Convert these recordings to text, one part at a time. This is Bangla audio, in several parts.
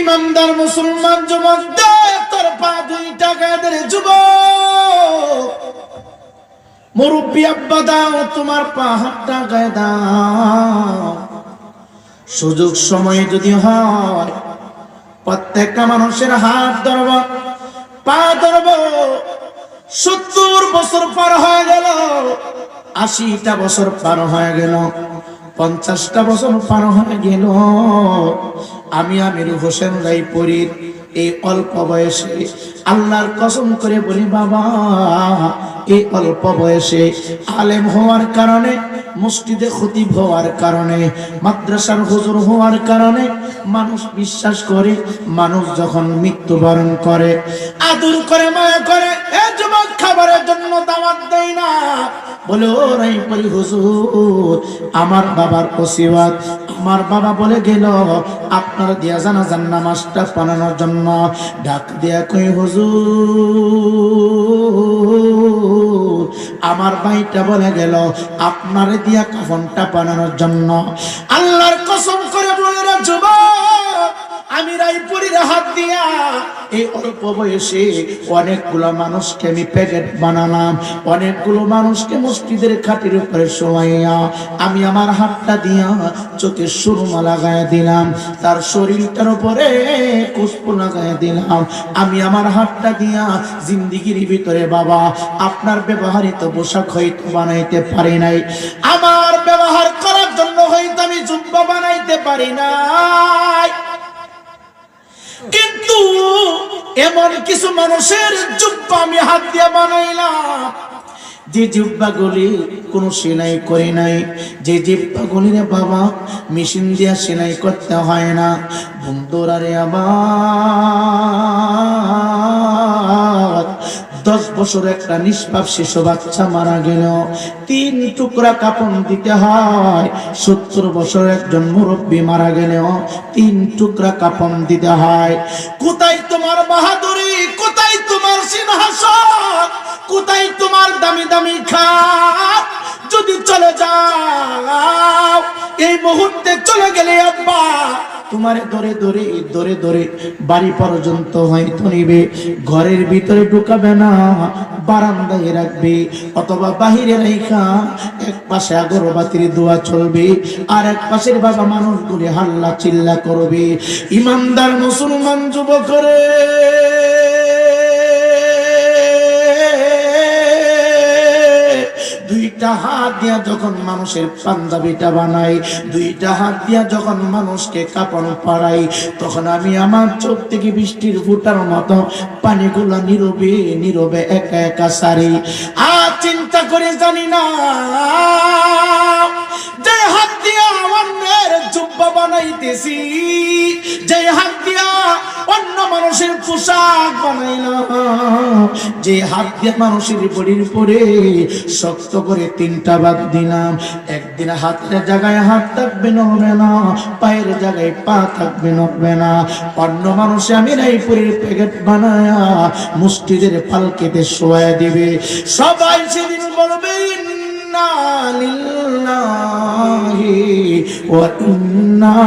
ইমানদার মুসলমান যুবক তোর পা দুইটা গায়ের যুবক মুরব্বী আব্বা দাও তোমার পা হাতটা গায়ে দাও। সুযোগ সময় যদি হয় প্রত্যেকটা মানুষের হাত ধরব, পা ধরব। 70 বছর পার হয়ে গেল, 80টা বছর পার হয়ে গেল, 50টা বছর পার হয়ে গেল, আমি আমির হোসেন রায়পুরীর এই অল্প বয়সে আল্লাহর কসম করে বলি বাবা, এই অল্প বয়সে আলেম হওয়ার কারণে, মসজিদে খতিব হওয়ার কারণে, মাদ্রাসার হুজুর হওয়ার কারণে মানুষ বিশ্বাস করে, মানুষ যখন মৃত্যুবরণ করে আদর করে, মায়া করে, এ যুবক খাবারের জন্য দাওয়াত দেয় না, বলে ও রায়পুরী হুজুর আমার বাবার ওসিয়ত, আমার বাবা বলে গেল আপনার দিয়া জানাজার নামাজটা পড়ানোর জন্য। ডাক দিয়া কই হুজুর আমার ভাইটা বলে গেল আপনার দিয়া কাফনটা বানানোর জন্য। আল্লাহর কসম করে বলে রে যুবক, আমি রায়পুরীর হাত দিয়া এই অল্প বয়সে অনেকগুলো মানুষকে আমি প্যাকেট বানালাম, অনেকগুলো মানুষকে মসজিদের খাটের উপরে শোয়াইয়া আমি আমার হাতটা দিয়া চোখে সুরমা লাগাই দিলাম, তার শরীরটার উপরে পুষ্প লাগাই দিলাম। আমি আমার হাতটা দিয়া জিন্দিগির ভিতরে বাবা আপনার ব্যবহারিত পোশাক হয়তো বানাইতে পারি নাই, আমার ব্যবহার করার জন্য হয়তো আমি জুব্বা বানাইতে পারি নাই, কিন্তু এমন কিছু মানুষের জুব্বা আমি হাত দিয়ে বানাইলাম যে জিব্বাগুলি কোনো সেলাই করে নাই, যে জিব্বাগুলি রে বাবা মেশিন দিয়া সেলাই করতে হয় না। বন্ধুরা রে আমার 10 বছর একটা নিষ্পাপ শিশু বাচ্চা মারা গেল, 3 টুকরা কাপড় দিতে হয়। 70 বছর একজন মুরব্বী মারা গেল, 3 টুকরা কাপড় দিতে হয়। কোথায় তোমার বাহাদুরি, কোথায় তোমার সিংহাসন, কোথায় তোমার দামি দামি খাট? যদি চলে যাও এই মুহূর্তে চলে গেলে আব্বা তোমারে ধরে ধরে ধরে ধরে বাড়ি পর্যন্ত হয়তো নিবে, ঘরের ভিতরে ঢুকাবে না, বারান্দায় রাখবে অথবা বাহিরে রাখা এক পাশে আগরবাতির দোয়া চলবে আর এক পাশের বাবা মানুষগুলি হাল্লা চিল্লা করবে। ইমানদার মুসলমান যুবক রে, দুইটা হাত দিয়া যখন মানুষের পাঞ্জাবিটা বানাই, দুইটা হাত দিয়া যখন মানুষকে কাপড় পরাই, তখন আমি আমার চোখ থেকে বৃষ্টির ফুটার মতো পানিগুলা নীরবে নীরবে একা একা সারি। আর চিন্তা করে জানি না যে হাত দিয়া অন্যের জুব্বা বানাইতেছি, যে হাত দিয়া অন্য মানুষের পোশাক বানাইলাম, যে হাত দিয়ে মানুষের বডির পরে শক্ত করে 3টা বাদ দিলাম, একদিন হাতের জায়গায় হাত থাকবে নড়বে না, পায়ের জায়গায় পা থাকবে নড়বে না। অন্য মানুষে আমি রায়পুরের প্যাকেট বানায়া মসজিদের পালকিতে শোয়া দিবে, সবাই সেদিন বলবে ইন্না লিল্লাহি ওয়া ইন্না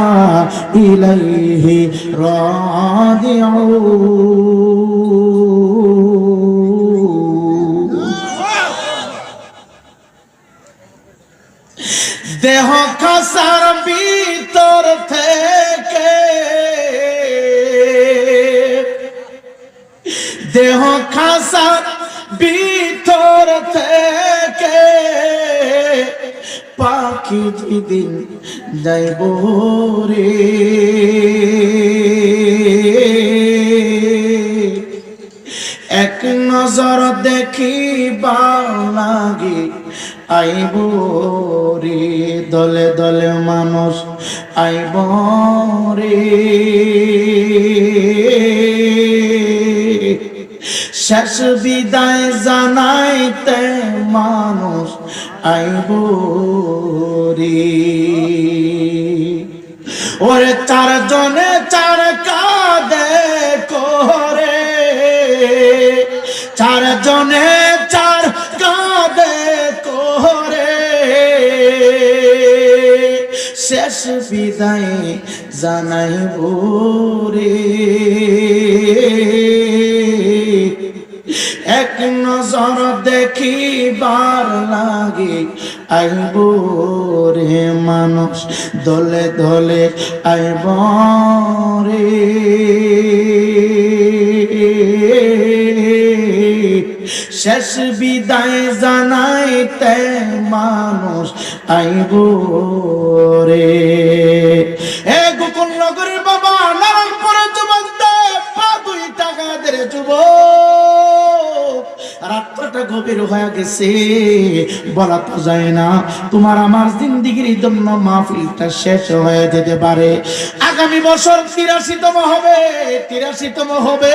ইলাইহি রাজিউন। দেহ খাসার ভিতর থেকে, দেহ খাসার ভিতর থেকে পাখি যেদিন যাইব রে, এক নজর দেখিবা লাগে আইব রে, দলে দলে মানুষ আইব রে, শেষ বিদায় জানাইতে মানুষ আইব রে। ওরে 4 জনে 4 কাঁধে করে, 4 জনে 4 কাঁধে করে, শেষ বিদায় জানাইব রে, এক নজর দেখিবার লাগে আইব রে, মানুষ দলে দলে আইব রে, শেষ বিদায় জানাইতে মানুষ আইব রে। এ গোকুল নগরের বাবা নারায়ণপুরের যুবক পা দুই টাকা দেরে যুবক, রাত্রটা গভীর হয়ে গেছে, বলা তো যায় না। তোমার আমার জিন্দিগির জন্য মাহফিলটা শেষ হয়ে যেতে পারে। আগামী বছর 83তম হবে, 83তম হবে।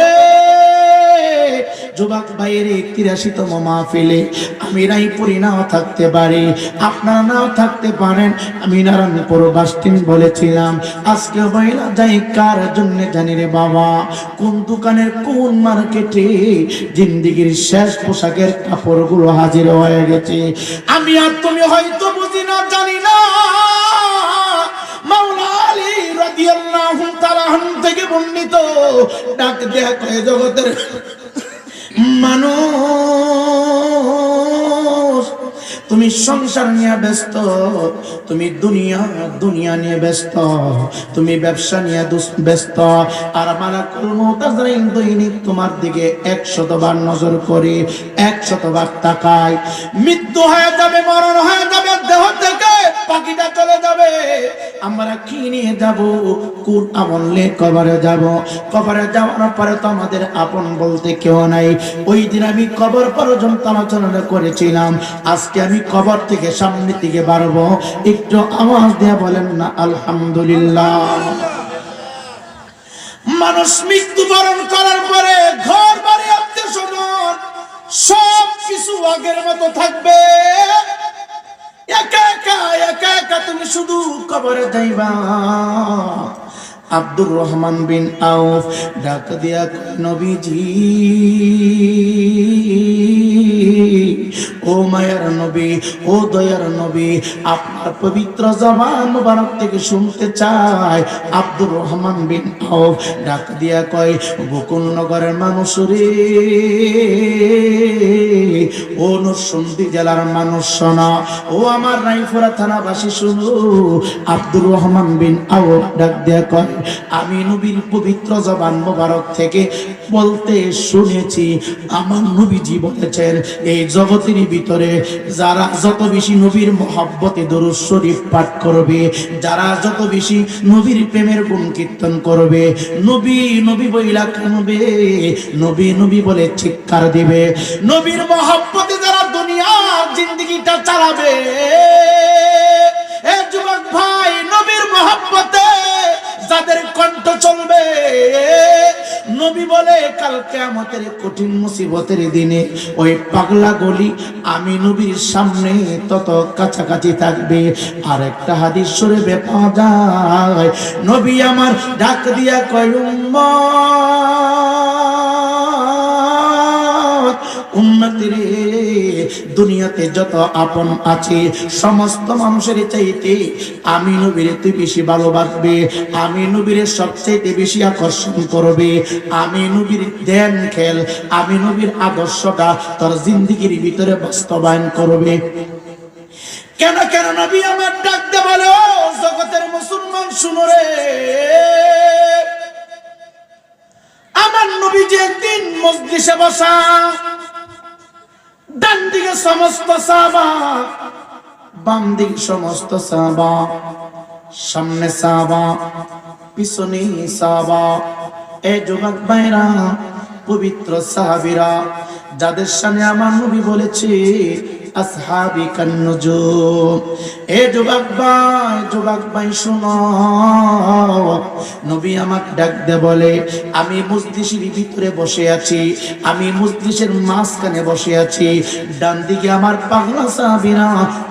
যুবক ভাইয়ের 83তম মাহফিলে আমি রায়পুরি নাও থাকতে পারি, আপনারা নাও থাকতে পারেন। আমি নারায়ণপুর বাসস্ট্যান্ড বলেছিলাম, আজকে বইলা যাই কার জন্য জানি রে বাবা, কোন দোকানের কোন মার্কেটে জিন্দিগির শেষ পোশাকের কাপড়গুলো হাজির হয়ে গেছে। আমি আর তুমি হয়তো বুঝি না, জানি না। মাওলা আলী রাদিয়াল্লাহু তাআলা থেকে বর্ণিত, ডাক দেয়া কয় জগতের মানুষ, তুমি সংসার নিয়ে ব্যস্ত, তুমি দুনিয়া নিয়ে ব্যস্ত, তুমি ব্যবসা নিয়ে ব্যস্ত, আর মালাকুল মউত আজরাইল দৈনিক তোমার দিকে 100 বার নজর করে, 100 বার তাকায়। মৃত্যু হয়ে যাবে, মরণ হয়ে যাবে, দেহ থেকে পাখিটা চলে যাবে, আমরা কি নিয়ে যাব? কোন আমলে কবরে যাব? কবরে যাওয়ার পরে তো আমাদের আপন বলতে কেউ নাই। ওই দিন আমি কবর পর্যন্ত আলোচনা করেছিলাম, আজকে আমি কবর থেকে সামনে দিকে বাড়বো। একটু আওয়াজ দিয়ে বলেন না আলহামদুলিল্লাহ। মানুষ মৃত্যুবরণ করার পরে ঘর বাড়ি আত্মীয়স্বজন সব কিছু আগের মতো থাকবে, একা একা একা একা তুমি শুধু কবরে যাইবা। আব্দুর রহমান বিন আউফ ডাক দিয়া নবীজি, ও মায়ার নবী, ও দয়ার নবী, আপনার পবিত্র জবান মুবারক থেকে শুনতে চাই। আব্দুর রহমান বিন আউফ ডাক দিয়া কয়, গোকুল নগরের মানুষ রে, ও নরসিংদী জেলার মানুষ শোনা, ও আমার রায়পুরা থানাবাসী শুনো। আব্দুর রহমান বিন আউফ ডাক দিয়া কয়, আমি নবীর পবিত্র জবান মুবারক থেকে বলতে শুনেছি, আমার নবীজি বলেছেন, এই জগতের ভিতরে যারা যত বেশি নবীর মহব্বতে দরুদ শরীফ পাঠ করবে, যারা যত বেশি নবীর প্রেমের গুণ কীর্তন করবে, নবী নবী বইলা কানবে, নবী নবী বলে চিৎকার দিবে, নবীর মহব্বতে যারা দুনিয়ার জিন্দেগিটা চালাবে, এ যুবক ভাই, নবীর মহব্বতে যাদের কণ্ঠ চলবে, নবী বলে কাল কিয়ামতের কঠিন মুসিবতের দিনে ওই পাগলা গলি আমি নবীর সামনে তত কাছাকাছি থাকবে। আর একটা হাদিস শরীফে পাওয়া যায়, নবী আমার ডাক দিয়া কয়, উম্মত রে, দুনিয়াতে যত আপন আছে সমস্ত মানুষের চাইতে আমি নবীরে তুই বেশি ভালোবাসবে, আমি নবীরে সবচাইতে বেশি আকর্ষণ করবে, আমি নবীর ধ্যান খেল, আমি নবীর আদর্শটা তোর জিন্দেগির ভিতরে বাস্তবায়ন করবে। কেন কেন নবী আমার ডাকতে বলে, ও জগতের মুসলমান শুনো রে, আমার নবী যে একদিন মজলিসে বসা, ডান দিকে সমস্ত সাহাবা, বাম দিকে সমস্ত সাহাবা, সামনে সাহাবা, পিছনে সাহাবা। এ যুবক ভাইরা, পবিত্র সাহাবীরা, যাদের সামনে আমার নবী বলেছে আসহাবি কান্নুজুম। এ যুবক ভাই শুনো, নবী আমাকে ডাক দে বলে, আমি মজলিসের ভিতরে বসে আছি, আমি মজলিসের মাঝখানে বসে আছি, ডান দিকে আমার পাগলা সাহাবীরা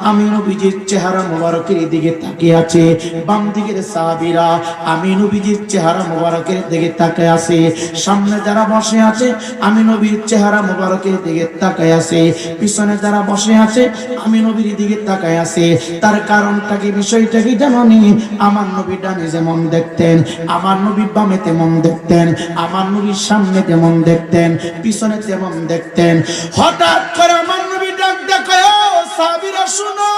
আমি নবীজির চেহারা মোবারকের দিকে তাকিয়ে আছে, বাম দিকের সাহাবীরা আমি নবীজির চেহারা মোবারকের দিকে তাকিয়ে আছে, সামনে যারা বসে আছে আমি নবীর চেহারা মোবারকের দিকে তাকিয়ে আছে, পিছনে যারা বসে আছে, আমি নবীর দিকে তাকায় আছে। তার কারণটা কি, বিষয়টা কি জানোনি? আমার নবী ডানে যেমন দেখতেন, আমার নবী বামে তেমন দেখতেন, আমার নবীর সামনে তেমন দেখতেন, পিছনে তেমন দেখতেন। হঠাৎ করে আমার নবী ডাক দেখায়, সাহাবীরা শুনো,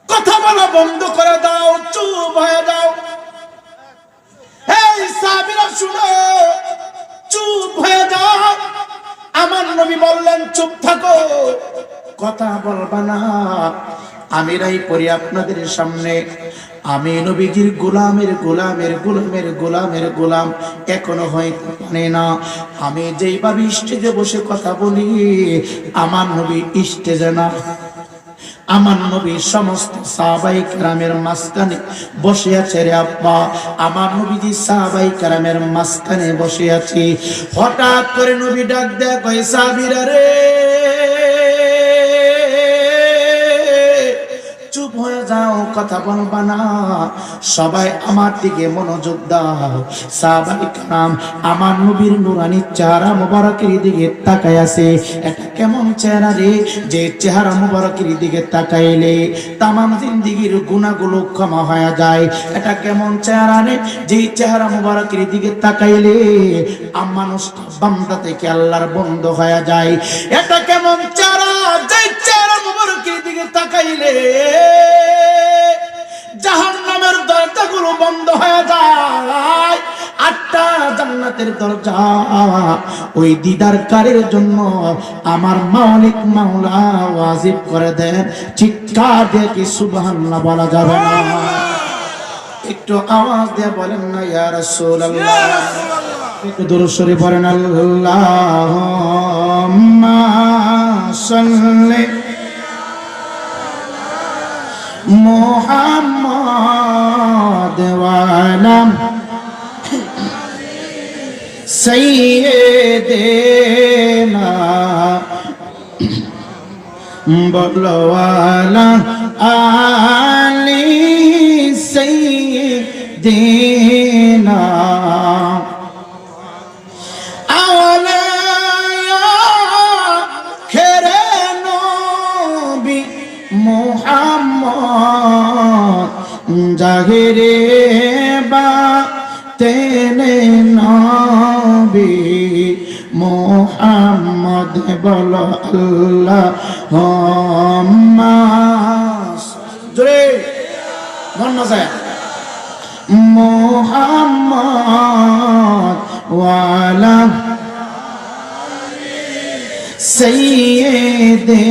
কথা বলা বন্ধ করে দাও, চুপ হয়ে যাও। এই সাহাবীরা শুনো, চুপ হয়ে যাও। আমার নবী বললেন, চুপ থাকো, কথা বলবা না। আমি রাই পড়ি আপনাদের সামনে, আমি নবীজির গোলামের গোলামের গোলামের গোলামের গোলাম এখনো হয়তো পারে না। আমি যেইভাবে স্টেজে বসে কথা বলি, আমার নবী স্টেজে না, আমার নবী সমস্ত সাহাবায়ে কেরামের মাঝখানে বসে আছে রে আব্বা। আমার নবীজি সাহাবায়ে কেরামের মাঝখানে বসে আছে। হঠাৎ করে নবী ডাক দেয়, কয় সাহাবীরা রে, চুপ হয়ে যাও, কথা বলবা না, সবাই আমার দিকে মনোযোগ দাও। সাহাবায়ে কেরাম আমার নবীর নুরানি চেহারা মুবারকের দিকে তাকায় আছে। এটা কেমন চেহারা রে, যে চেহারা মুবারকের দিকে তাকাইলে তামাম জিন্দেগীর গুনাহগুলো ক্ষমা হয়ে যায়। এটা কেমন চেহারা রে, যে চেহারা মুবারকের দিকে তাকাইলে মানুষটা বান্দা থেকে আল্লাহর বন্ধু হয়ে যায়। এটা কেমন চেহারা, যে চেহারা মুবারকের দিকে তাকাইলে জাহান্নামের দরজাগুলো বন্ধ হয়ে যায়। 8টা জান্নাতের দরজা ওই দিদারকারের জন্য আমার মালিক মাওলা ওয়াজিব করে দেন। চিৎকার দিয়ে কি সুবহানাল্লাহ বলা যাবে না? একটু আওয়াজ দিয়ে বলেন না ইয়া রাসূলুল্লাহ। একটু দরুদ শরীফ পড়েন, আল্লাহুম্মা সাল্লি মুহাম্মাদ ওয়া আলা সাইয়্যিদিনা বলো আলা আলি সাইয়্যিদিনা মুহাম্মদ জাহিরে বা তেনে নবী মুহাম্মদ বলো আল্লাহুম্মা জোরে মন না যায় মুহাম্মদ ওয়ালা সাইয়্যিদিনা।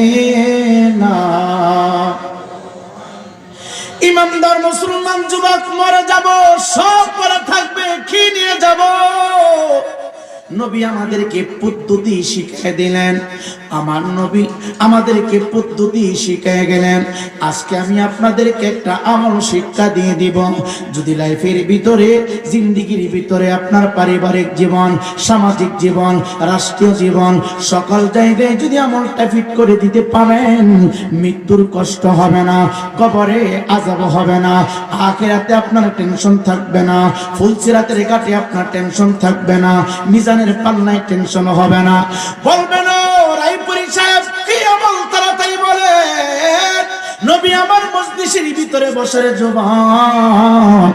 ইমানদার মুসলমান যুবক, মরে যাব, সব পরে থাকবে, কি নিয়ে যাব? নবী আমাদেরকে পদ্ধতি শিখিয়ে দিলেন, আমার নবী আমাদেরকে পদ্ধতি শিখিয়ে গেলেন। আজকে আমি আপনাদেরকে একটা আমল শিক্ষা দিয়ে দিব। যদি লাইফের ভিতরে, জিন্দেগির ভিতরে আপনার পারিবারিক জীবন, সামাজিক জীবন, রাষ্ট্রীয় জীবন, সকল জায়গায় যদি আমলটা ফিট করে দিতে পারেন, মৃত্যুর কষ্ট হবে না, কবরে আযাব হবে না, আখিরাতে আপনার টেনশন থাকবে না, ফুলসিরাতের ঘাটে আপনার টেনশন থাকবে না, মিজানের পাল্লায় টেনশন হবে না। বলবে না রায়পুরি সাহেব কি আমল তাড়াতাড়ি বলে। নবী আমার মজলিসের ভিতরে বসে জবান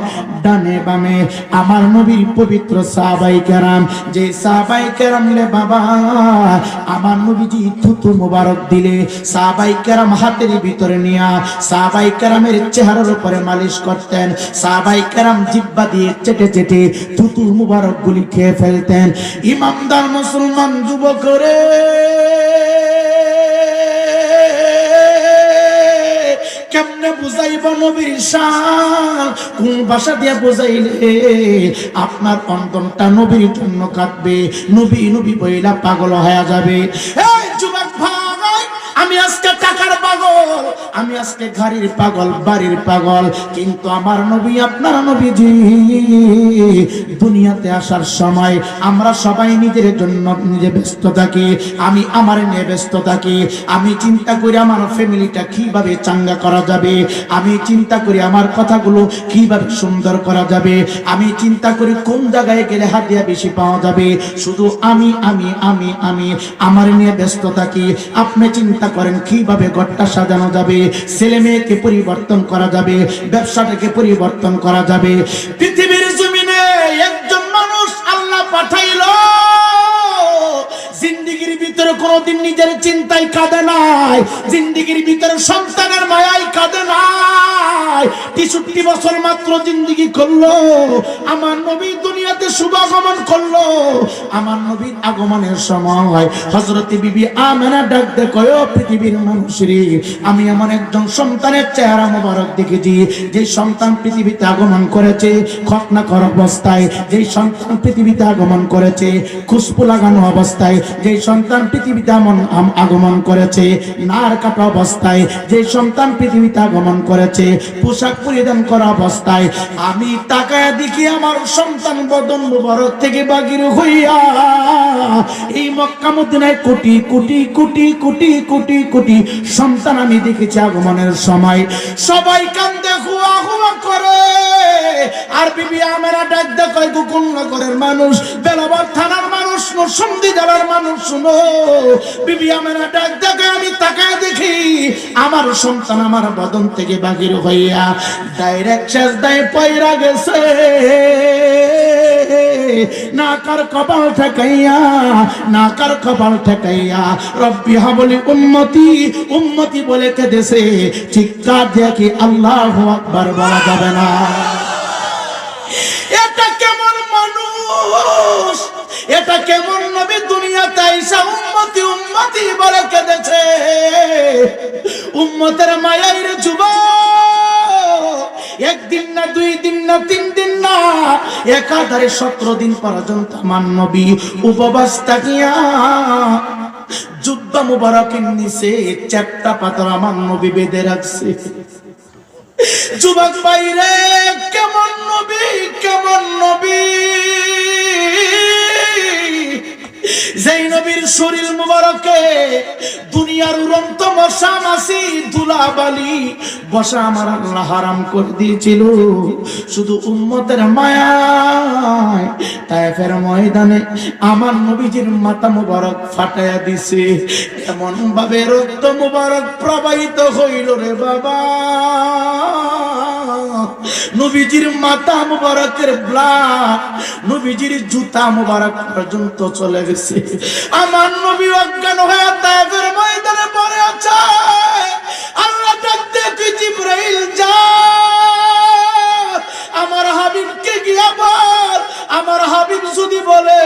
ডানে বামে আমার নবীর পবিত্র সাহাবায়ে কেরাম, যে সাহাবায়ে কেরাম রে বাবা আমার নবীজি থুতু মোবারক দিলে সাহাবায়ে কেরাম হাতের ভিতরে নিয়া সাহাবায়ে কেরামের চেহারার উপরে মালিশ করতেন। সাহাবায়ে কেরাম জিহ্বা দিয়ে চেটে চেটে থুতু মোবারক গুলি খেয়ে ফেলতেন। ইমানদার মুসলমান যুবক রে, কেমনে বুঝাইব নবীর শান? কোন ভাষা দিয়ে বুঝাইলে আপনার অন্তরটা নবীর জন্য কাঁদবে, নবী নবী বইলা পাগল হয়ে যাবে? এই যুবক ভাই, আমি আজকে টাকার পাগল, পাগল, আমি আজকে গাড়ির পাগল, বাড়ির পাগল, কিন্তু আমার নবী, আপনার নবীজি দুনিয়াতে আসার সময় আমরা সবাই নিজের জন্য নিজে ব্যস্ত থাকি। আমি আমার নিয়ে ব্যস্ত থাকি। আমি চিন্তা করি আমার ফ্যামিলিটা কিভাবে চাঙ্গা করা যাবে, আমি চিন্তা করি আমার কথাগুলো কিভাবে সুন্দর করা যাবে, আমি চিন্তা করি কোন জায়গায় গেলে হাতিয়া বেশি পাওয়া যাবে। শুধু আমি আমি আমি আমি আমার নিয়ে ব্যস্ত থাকি। আপনি চিন্তা করেন কিভাবে ঘরটা সাজানো যাবে, ছেলে মেয়েকে পরিবর্তন করা যাবে, ব্যবসাটাকে পরিবর্তন করা যাবে। পৃথিবীর জমিনে একজন মানুষ আল্লাহ পাঠাইলো, জিন্দেগির ভিতরে কোনোদিন নিজের চিন্তায় কাঁদে নাই, জিন্দেগির ভিতরে সন্তানের মায়ায় কাঁদে নাই। 63 বছর মাত্র জিন্দেগি করলো, আমার নবী দুনিয়াতে শুভাগমন করলো। আমার নবীর আগমনের সময় হযরত বিবি আমেনা ডাক দে কয়, ও পৃথিবীর মানুষেরা, আমি এমন একজন সন্তানের চেহারা মোবারক দেখেছি, যে সন্তান পৃথিবীতে আগমন করেছে খতনা করা অবস্থায়, যে সন্তান পৃথিবীতে আগমন করেছে খুশবু লাগানো অবস্থায়, যে সন্তান পৃথিবীতে আগমন করেছে নার কাটা অবস্থায়, যে সন্তান পৃথিবীতে আগমন করেছে পোশাক পরিধান করা অবস্থায়। আমি তাকায় দেখি আমার সন্তান বদন মুবারক থেকে বাগির হইয়া এই মক্কা মদিনায় কোটি কোটি কোটি কোটি কোটি কোটি সন্তান আমি দেখেছি আগমনের সময়। সবাই কান্দে হুয়া হুয়া করে, আর বিবি আমেনা ডাক দে কয়, গোকুলনগরের মানুষ, বেলাবার থানার মানুষ, নরসিংদী জেলার মানুষ, শুনো। বিবি আমেনা ডাক দে কয়, আমি তাকায় দেখি আমার সন্তান আমার বদন থেকে বাগির হইয়া ডাইরেক্ট সেজদায় পয়রা গেছে, নাকার কপাল ঠেকাইয়া, নাকার কপাল ঠেকাইয়া রব্বি হাবলি উম্মতি উম্মতি বলে কেঁদেছে। চিৎকার দিয়ে কি আল্লাহু আকবার বলা যাবে না? এটা কেমন মানুষ, এটা কেমন নবী দুনিয়াতে আইসা উম্মতি উম্মতি বলে কেঁদেছে। উম্মতের মায়ের যুবক, একদিন না, 2 দিন না, 3 দিন না, একাধারে 17 দিন পর্যন্ত আমার নবী উপবাস থাকিয়া জুব্বা মুবারকের নিচে চ্যাপ্টা পাথর আমার নবী বেঁধে রাখছে। যুবক বাইরে, কেমন নবী, কেমন নবী, যেই নবীর শরীর মুবারকে দুনিয়ার উড়ন্ত মশা মাছি ধুলাবালি বসা আমার আল্লাহ হারাম করে দিয়েছিল। শুধু উম্মতের মায়ায় তায়েফের ময়দানে আমার নবীজির মাথা মুবারক ফাটায়া দিছে। এমন ভাবে রক্ত মুবারক প্রবাহিত হইল রে বাবা, নবীজির মাথা মুবারকের ব্লাড নবীজির জুতা মুবারক পর্যন্ত চলে গেছে। আমার নবী অজ্ঞান হয়ে তায়েফের ময়দানে পড়ে আছে। আল্লাহ ডাকতে কি, জিবরাইল যা আমার হাবিবকে গিয়া বল, আমার হাবিব যদি বলে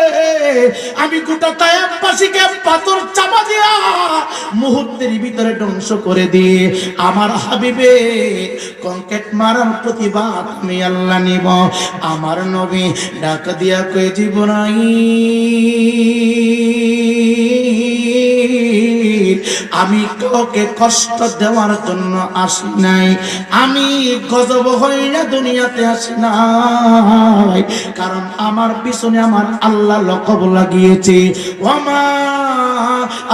আমি গোটা তায়েফবাসীকে পাথর চাপা দিয়া মুহূর্তের ভিতরে ধ্বংস করে দিয়ে আমার হাবিবে কংক্রিট মারার প্রতিবাদ আমি আল্লাহ নিব। আমার নবী ডাক দিয়া কয়ে, জিবরাইল, আমি কাউকে কষ্ট দেওয়ার জন্য আসি নাই, আমি গজব হইয়া দুনিয়াতে আসি নাই, কারণ আমার পিছনে আমার আল্লাহ লকব লাগিয়েছে। ওয়ামা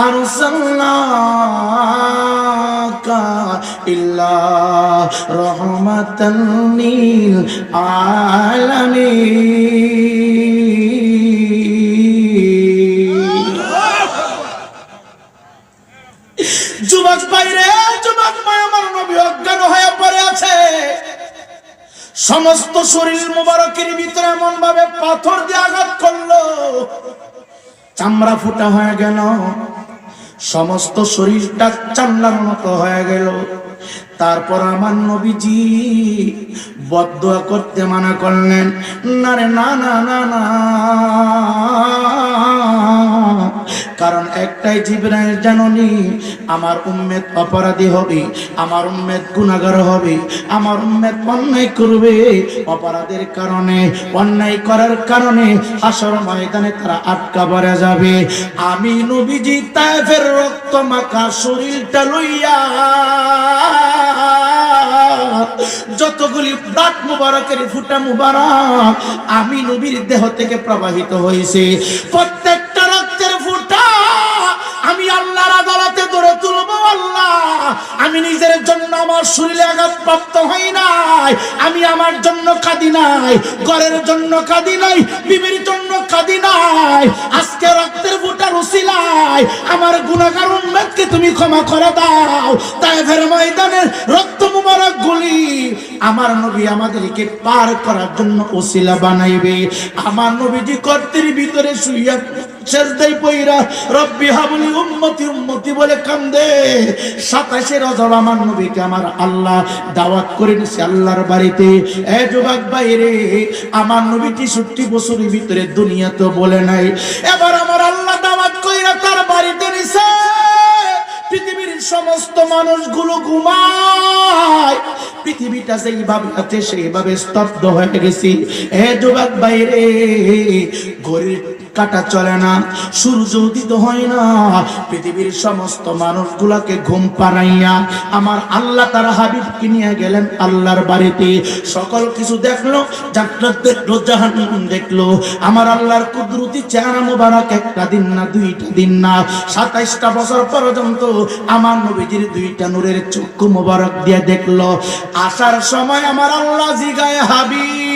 আরসালনাকা ইল্লা রাহমাতান লিল আলামিন। যুবক বাইরে, যুবক ভাই, আমার নবী অজ্ঞান হয়ে পড়ে আছে। সমস্ত শরীর মুবারকের ভিতরে এমন ভাবে পাথর দিয়ে আঘাত করলো, চামড়া ফুটা হয়ে গেল, সমস্ত শরীরটা চামড়ার মতো হয়ে গেল। তারপর আমার নবীজি বদদুয়া করতে মানা করলেন, না রে, না না না না, কারণ একটাই, জিবরাইল জাননি আমার উম্মত অপরাধী হবে, আমার উম্মত গুনাহগার হবে, আমার উম্মত অন্যায় করবে, অপরাধের কারণে, অন্যায় করার কারণে হাসর ময়দানে তারা আটকা পড়ে যাবে। আমি নবীজি তায়েফের রক্ত মাখা শরীরটা লইয়া যতগুলি দাঁত মুবারকের ফুটা মুবারক আমি নবীর দেহ থেকে প্রবাহিত হয়েছে, প্রত্যেকটা রক্তের ফুটা আমি আল্লাহর আদালতে ধরে তুলবো। আল্লাহ, আমি নিজের জন্য আমার শরীরে আঘাত প্রাপ্ত হই নাই, আমি আমার জন্য কাঁদি নাই, ঘরের জন্য কাঁদি নাই, বিবির জন্য কাঁদি নাই। আজকে রক্তের ফুটার উসিলায় আমার গুনাহগার উম্মতকে তুমি ক্ষমা করে দাও। তায়েফের ময়দানের রক্ত মুবারক গুলি আমার নবী আমাদেরকে পার করার জন্য উসিলা বানাইবে। আমার নবীজি গর্তের ভিতরে শুইয়া সেজদায় পইরা রব্বি হাবলি উম্মতি উম্মতি বলে কান্দে। 27 রজব আমার নবীকে আমার আল্লাহ দাওয়াত করে নিছে আল্লাহর বাড়িতে। এ যুবক ভাইরে, আমার নবী 63 বছরের ভিতরে দুনিয়া তো বলে নাই, এবার আমার আল্লাহ দাওয়াত কইরা তার বাড়িতে নিছে। পৃথিবীর সমস্ত মানুষগুলো ঘুমায়, পৃথিবীটা যেইভাবে আছে সেইভাবে স্তব্ধ হয়ে গেছি। এ যুবক ভাইরে, ঘড়ির কাটা চলে না, সূর্য উদিত হয় না, পৃথিবীর সমস্ত মানুষগুলোকে ঘুম পাড়াইয়া আমার আল্লাহ তার হাবিবকে নিয়ে গেলেন আল্লাহর বাড়িতে। সকল কিছু দেখলো, জান্নাত দেখলো, জাহান্নাম দেখলো। আমার আল্লাহর কুদরতি চেহারা মুবারক একটা দিন না, দুইটা দিন না, 27টা বছর পর্যন্ত আমার নবীজির দুইটা নূরের চক্ষু মুবারক দিয়ে দেখলো। আসার সময় আমার আল্লাহ জিগায়, হাবিব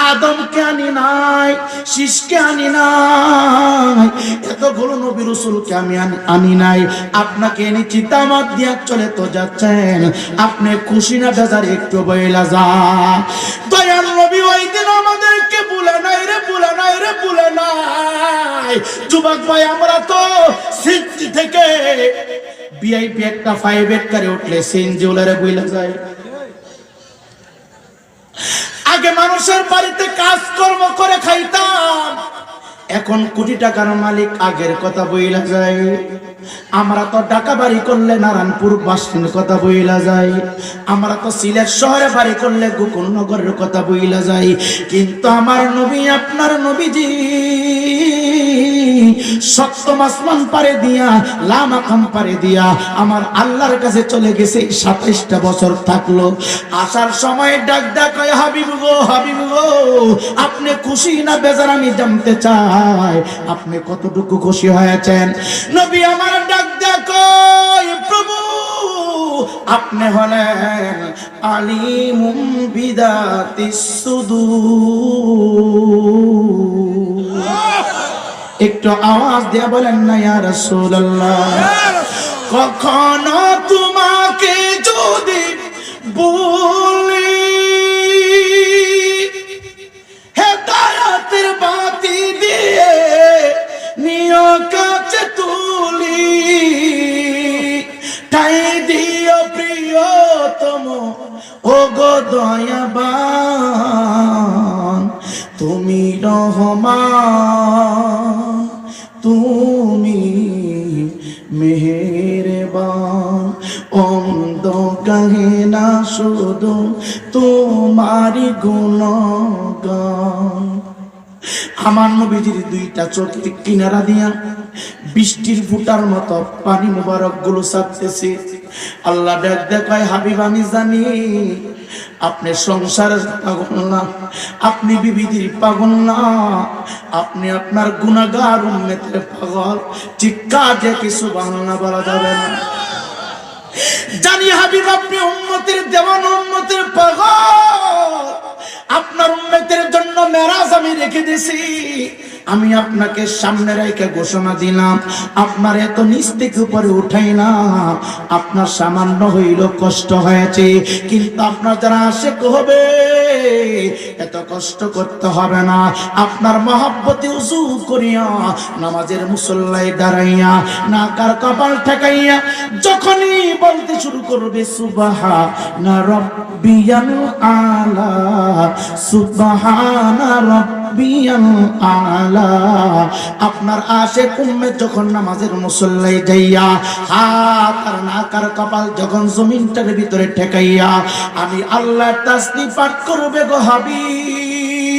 আদমকে আনি নাই, শীষকে আনি নাই, এতগুলো নবী রাসূলকে আমি আনি নাই, আপনাকে এনেছি। দামাত দিয়া চলে তো যাচ্ছেন, আপনি খুশি না বেজার একটু বইলা যা। দয়াল নবী ওই দিন আমাদেরকে ভুলে নাই রে, ভুলে নাই রে, ভুলে নাই। যুবক ভাই, আমরা তো সিটি থেকে ভিআইপি একটা 5 কারে উঠলে সিএনজি ওলারে বইলা যায়। আগে মানুষের বাড়িতে কাজকর্ম করে খাইতাম, এখন কোটি টাকার মালিক আগের কথা বইলা যায়। আমরা তো ঢাকা বাড়ি করলে নারায়ণপুর বাসের কথা বইলা যায়, আমরা তো সিলেট শহরে বাড়ি করলে গোকুলনগরের কথা বইলা যায়। কিন্তু আমার নবী, আপনার নবীজি সপ্তম আসমান পারে দিয়া, লামাকাম পারে দিয়া আমার আল্লাহর কাছে চলে গেছে। 27টা বছর থাকলো। আসার সময় ডাক ডাক, হাবিব গো, হাবিব গো, আপনি খুশি না বেজার আমি জানতে চাই, আপনি কতটুকু খুশি হয়েছেন? নবী আমার ডাক ডাক, প্রভু আপনি হলেন আলিমুম বিদাতিস সুদূর। একটু আওয়াজ দিয়ে বলেন না ইয়া রাসূলুল্লাহ। কখনো তোমাকে যদি বলি হেদায়েতের বাতি দিয়ে নিয় কাছে তুলি, ঠাই দিও প্রিয়তম ও গো দয়াবান, তুমি রহমান, তুমি মেহেরবান, অন্ধ কাহে না শুধু তোমারি গুণগান। আমার নবীজির দুইটা চোখের কিনারা দিয়া বৃষ্টির ফুটার মতো পানি মুবারক গুলো ছাড়তেছে। আল্লাহ ডাক দেখায়, হাবিব আমি জানি আপনি সংসারের পাগল না, আপনি বিবিধির পাগল না, আপনি আপনার গুনাহগার উম্মতের পাগল। চিৎকার দিয়ে কি সুবহানাল্লাহ বলা যাবে না? জানি হাবিব আপনি উম্মতের দেওয়ান, উম্মতের পাগল। আপনার উম্মতের জন্য মেরাজ আমি রেখে দিয়েছি। আমি আপনাকে সামনে রেখে ঘোষণা দিলাম, আপনার এত নিচ থেকে উপরে উঠাই না, আপনার সামান্য হইল কষ্ট হয়েছে, কিন্তু আপনার যারা আশিক হবে এত কষ্ট করতে হবে না। আপনার মহব্বতে উযু করিয়া নামাজের মুসল্লায় দাঁড়াইয়া নাকার কপাল ঠেকাইয়া যখনই বলতে শুরু করবে সুবহানা রাব্বিয়াল আলা, সুবহানা রাব্বিয়াল আলা। আপনার আশিক উম্মত যখন নামাজের মুসল্লায় যাইয়া হাত আর নাক আর কপাল যখন জমিনটার ভিতরে ঠেকাইয়া আমি আল্লাহর তাসবিহ পাঠ করবে গো হাবিব,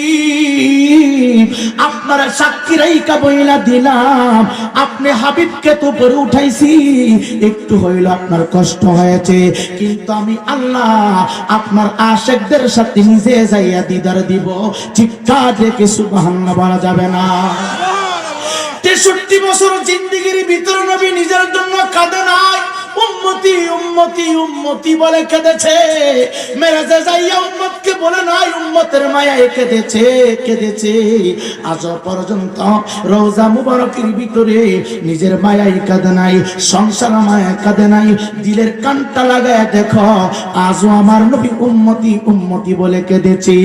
আপনারা সাক্ষী রাইকা বইলা দিলাম আপনি হাবিবকে তো উপরে উঠাইছি, একটু হইল আপনার কষ্ট হয়েছে, কিন্তু আমি আল্লাহ আপনার আশিকদের সাথে নিজে যাইয়া দিদার দিব। চিৎকার দিয়ে সুবহানাল্লাহ বলা যাবে না? 63 বছর জিন্দেগির ভিতরে নবী নিজের জন্য কাঁদে নাই, উম্মতি উম্মতি উম্মতি বলে কেঁদেছে। মেরাজে যাইয়া উম্মতকে বলে নাই, উম্মতের মায়ায় কেঁদেছে কেঁদেছে। আজ পর্যন্ত রওজা মুবারকের ভিতরে নিজের মায়ায় কাঁদে নাই, সংসার মায়া কাঁদে নাই। দিলের কানটা লাগায় দেখো, আজও আমার নবী উম্মতি উম্মতি বলে কেঁদেছে।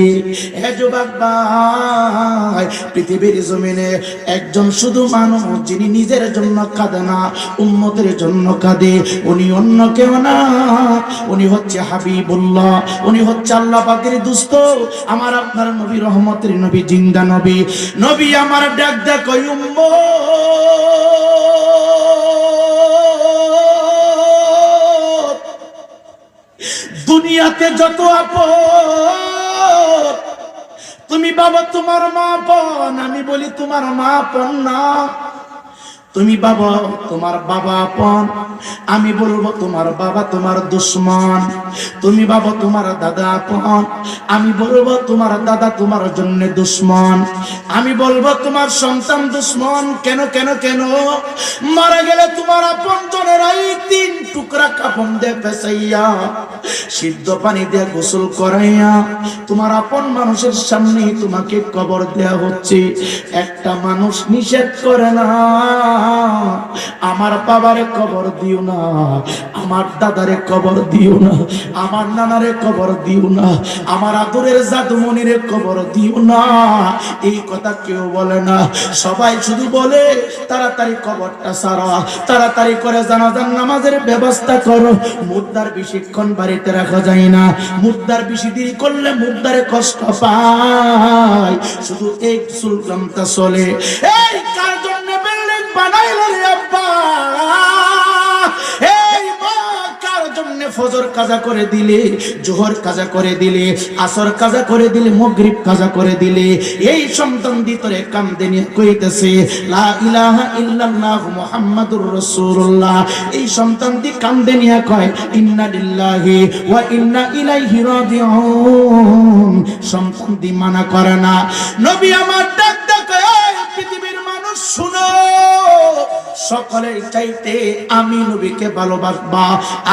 হে যুবক ভাই, পৃথিবীর জমিনে একজন শুধু মানুষ যিনি নিজের জন্য কাঁদে না, উম্মতের জন্য কাঁদে, উনি অন্য কেউ না, উনি হচ্ছে হাবিবুল্লাহ, উনি হচ্ছে আল্লাহ পাকের দোস্ত, আমার আপনার নবী, রহমতের নবী, জিন্দা নবী। নবী আমার ডাক ডাক উম্মত, দুনিয়াতে যত আপন তুমি বাবা তোমার মা আপন, আমি বলি তোমার মা আপন না। তুমি বাবা তোমার বাবা আপন, আমি বলবো তোমার বাবা তোমার দুশ্মন। তুমি বাবা তোমার দাদা আপন, আমি বলবো তোমার দাদা তোমার জন্য দুশ্মন। আমি বলবো তোমার সন্তান দুশ্মন। কেন কেন কেন? মারা গেলে তোমার আপন জনেরাই 3 টুকরা কাফন দিয়ে পেঁচাইয়া সিদ্ধ পানি দিয়ে গোসল করাইয়া তোমার আপন মানুষের সামনে তোমাকে কবর দেয়া হচ্ছে। একটা মানুষ নিষেধ করে না, আমার বাবারে কবর দিও না, আমার দাদারে কবর দিও না, আমার নানারে কবর দিও না, আমার আদরের জাদুমনিরে কবর দিও না। এই কথা কেউ বলে না, সবাই শুধু বলে তাড়াতাড়ি কবরটা সারা, তাড়াতাড়ি করে জানাজার নামাজের ব্যবস্থা করো। মুর্দার বেশিক্ষণ বাড়িতে রাখা যায় না, মুর্দার বেশি দেরি করলে মুর্দারে কষ্ট পায়। শুধু এক সুলতানটা চলে। এই কার জন্য বিল্ডিং বানাইলো রে আব্বা? এই মা কার জন্য ফজর কাজা করে দিলে, জোহর কাজা করে দিলে, আসর কাজা করে দিলে, মাগরিব কাজা করে দিলে? এই সন্তান ভিতরে কান্দে নিয়ে কইতেছে লা ইলাহা ইল্লাল্লাহ মুহাম্মাদুর রাসূলুল্লাহ। এই সন্তানটি কান্দে নিয়ে কয় ইন্না লিল্লাহি ওয়া ইন্না ইলাইহি রাজিউন। সন্তানটি মানা করে না। নবী আমার ডাক ডাক পৃথিবীর মানুষ শুনো, সকলের চাইতে আমি নবীকে ভালোবাসবা,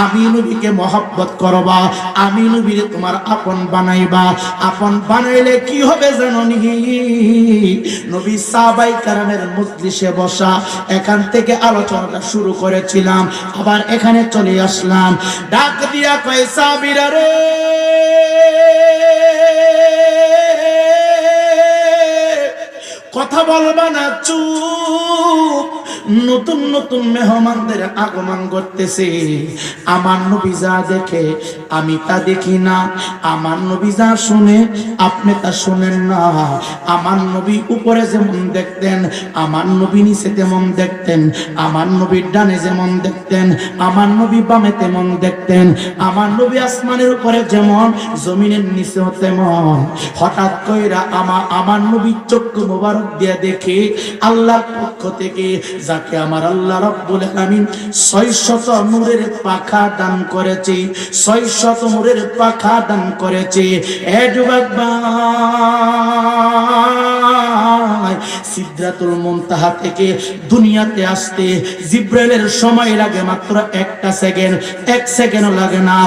আমি নবীকে মহব্বত করবা, আমি নবীরে তোমার আপন বানাইবা। আপন বানাইলে কি হবে জানো নি? নবী সাহাবায়ে কেরামের মজলিসে বসা, এখান থেকে আলোচনাটা শুরু করেছিলাম, আবার এখানে চলে আসলাম। ডাক দিয়া কয় সাহাবীরা রে, কথা বলবা না, চুপ। নতুন নতুন মেহমানদের আগমন করতেছে। আমার নবী যা দেখে আমি তা দেখি না, আমার নবী যা শুনে আপনি তা শুনেন না। আমার নবী উপরে যেমন দেখতেন, আমার নবী নিচে তেমন দেখতেন, আমার নবীর ডানে যেমন দেখতেন, আমার নবী বামে তেমন দেখতেন, আমার নবী আসমানের উপরে যেমন জমিনের নিচেও তেমন। হঠাৎ কইরা আমার নবীর চক্ষু মোবারক দিয়ে দেখে আল্লাহর পক্ষ থেকে, যাকে আমার আল্লাহ রাব্বুল আলামিন 600 নূরের পাখা দান করেছে, 600 নূরের পাখা দান করেছে। এ যুবক ভাই, সিদরাতুল মুনতাহা থেকে দুনিয়াতে আসতে জিবরাইলের সময় লাগে মাত্র 1টা সেকেন্ড, 1 সেকেন্ডও লাগে না,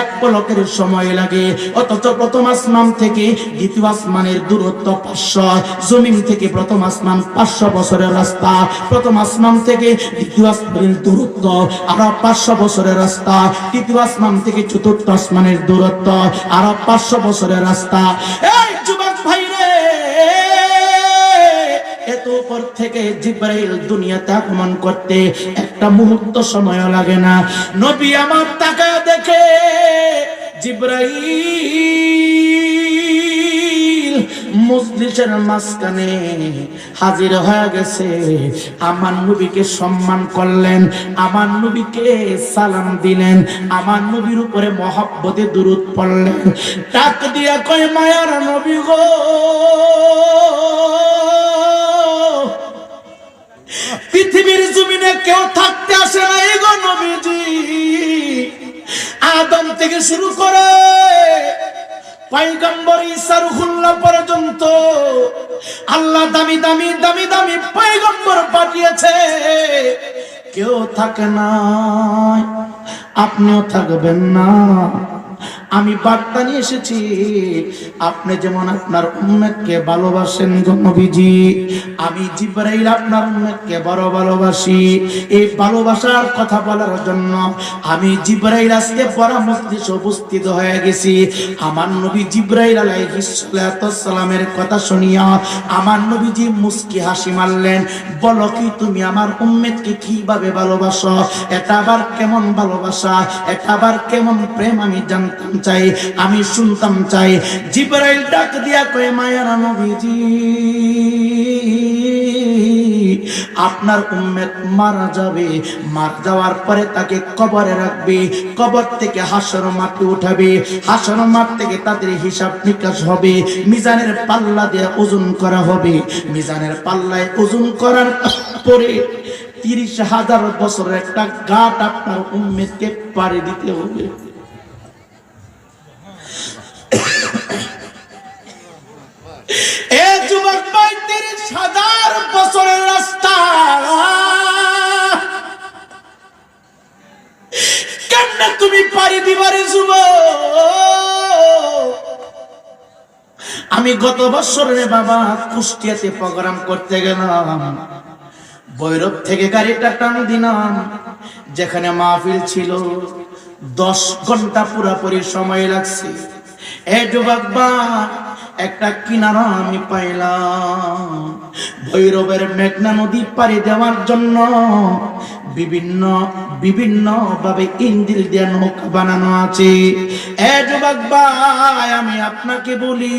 1 পলকের সময় লাগে। অথচ প্রথম আসমান থেকে দ্বিতীয় আসমানের দূরত্ব 500, জমিন থেকে প্রথম আসমান 500 বছরের রাস্তা, প্রথম আসমান থেকে দ্বিতীয় আসমানের দূরত্ব আরো 500 বছরের রাস্তা, তৃতীয় আসমান থেকে চতুর্থ আসমানের দূরত্ব আরো 500 বছরের রাস্তা। এই যুবক ভাই রে, এত উপর থেকে জিবরাইল দুনিয়াতে আগমন করতে একটা মুহূর্ত সময় লাগে না। নবী আমার তাকায় দেখে জিবরাইল মজলিসের মাঝখানে হাজির হয়ে গেছে। আমার নবীকে সম্মান করলেন, আমার নবীকে সালাম দিলেন, আমার নবীর উপরে মহব্বতে দুরূদ পড়লেন। ডাক দিয়া কয়, মায়ার নবী গো, পৃথিবীর জমিনে কেউ থাকতে আসে না গো নবীজি। আদম থেকে শুরু করে পয়গম্বর ঈসা রূহুল্লাহ পর্যন্ত আল্লাহ দামি দামি দামি দামি পয়গম্বর পাঠিয়েছে, কেউ থাকে না, আপনিও থাকবেন না। আমি বার্তা নিয়ে এসেছি, আপনি যেমন আপনার উম্মতকে ভালোবাসেন গো নবীজি, আমি জিবরাইল আপনার উম্মতকে বড় ভালোবাসি। এই ভালোবাসার কথা বলার জন্য আমি জিবরাইল আজকে বড় মজলিসে উপস্থিত হয়ে গেছি। আমার নবী জিবরাইল আলাইহিস সালামের কথা শুনিয়া আমার নবীজি মুস্কি হাসি মারলেন। বলো কি তুমি আমার উম্মতকে কিভাবে ভালোবাসো? এটা আবার কেমন ভালোবাসা, এটা আবার কেমন প্রেম আমি জানতাম চাই, আমি শুনতাম চাই। জিবরাইল ডাক দিয়া কয়, মায়ার নবীজি, আপনার উম্মত মারা যাবে, মারা যাওয়ার পরে তাকে কবরে রাখবে, কবর থেকে হাসর মাঠে উঠাবে, হাসর মাঠ থেকে তাদের হিসাব নিকাশ হবে, মিজানের পাল্লা দিয়ে ওজন করা হবে, মিজানের পাল্লায় ওজন করার পরে 30,000 বছরের একটা ঘাট আপনার উম্মতকে পাড়ি দিতে হবে। এ যুবক ভাই, 30,000 বছরের রাস্তা কেমনে তুমি পাড়ি দিবারে যুবক? আমি গত বছর রে বাবা কুষ্টিয়াতে প্রোগ্রাম করতে গেলাম, ভৈরব থেকে গাড়িটা টান দিলাম, যেখানে মাহফিল ছিল 10 ঘন্টা পুরাপুরি সময় লাগছে। এ যুবক ভাই, একটা কিনারা আমি পাইলাম, ভৈরবের মেঘনা নদী পাড়ি দেওয়ার জন্য বিভিন্ন বিভিন্ন ভাবে ইঞ্জিল দিয়ে নৌকা বানানো আছে। এ যুবক ভাই, আমি আপনাকে বলি,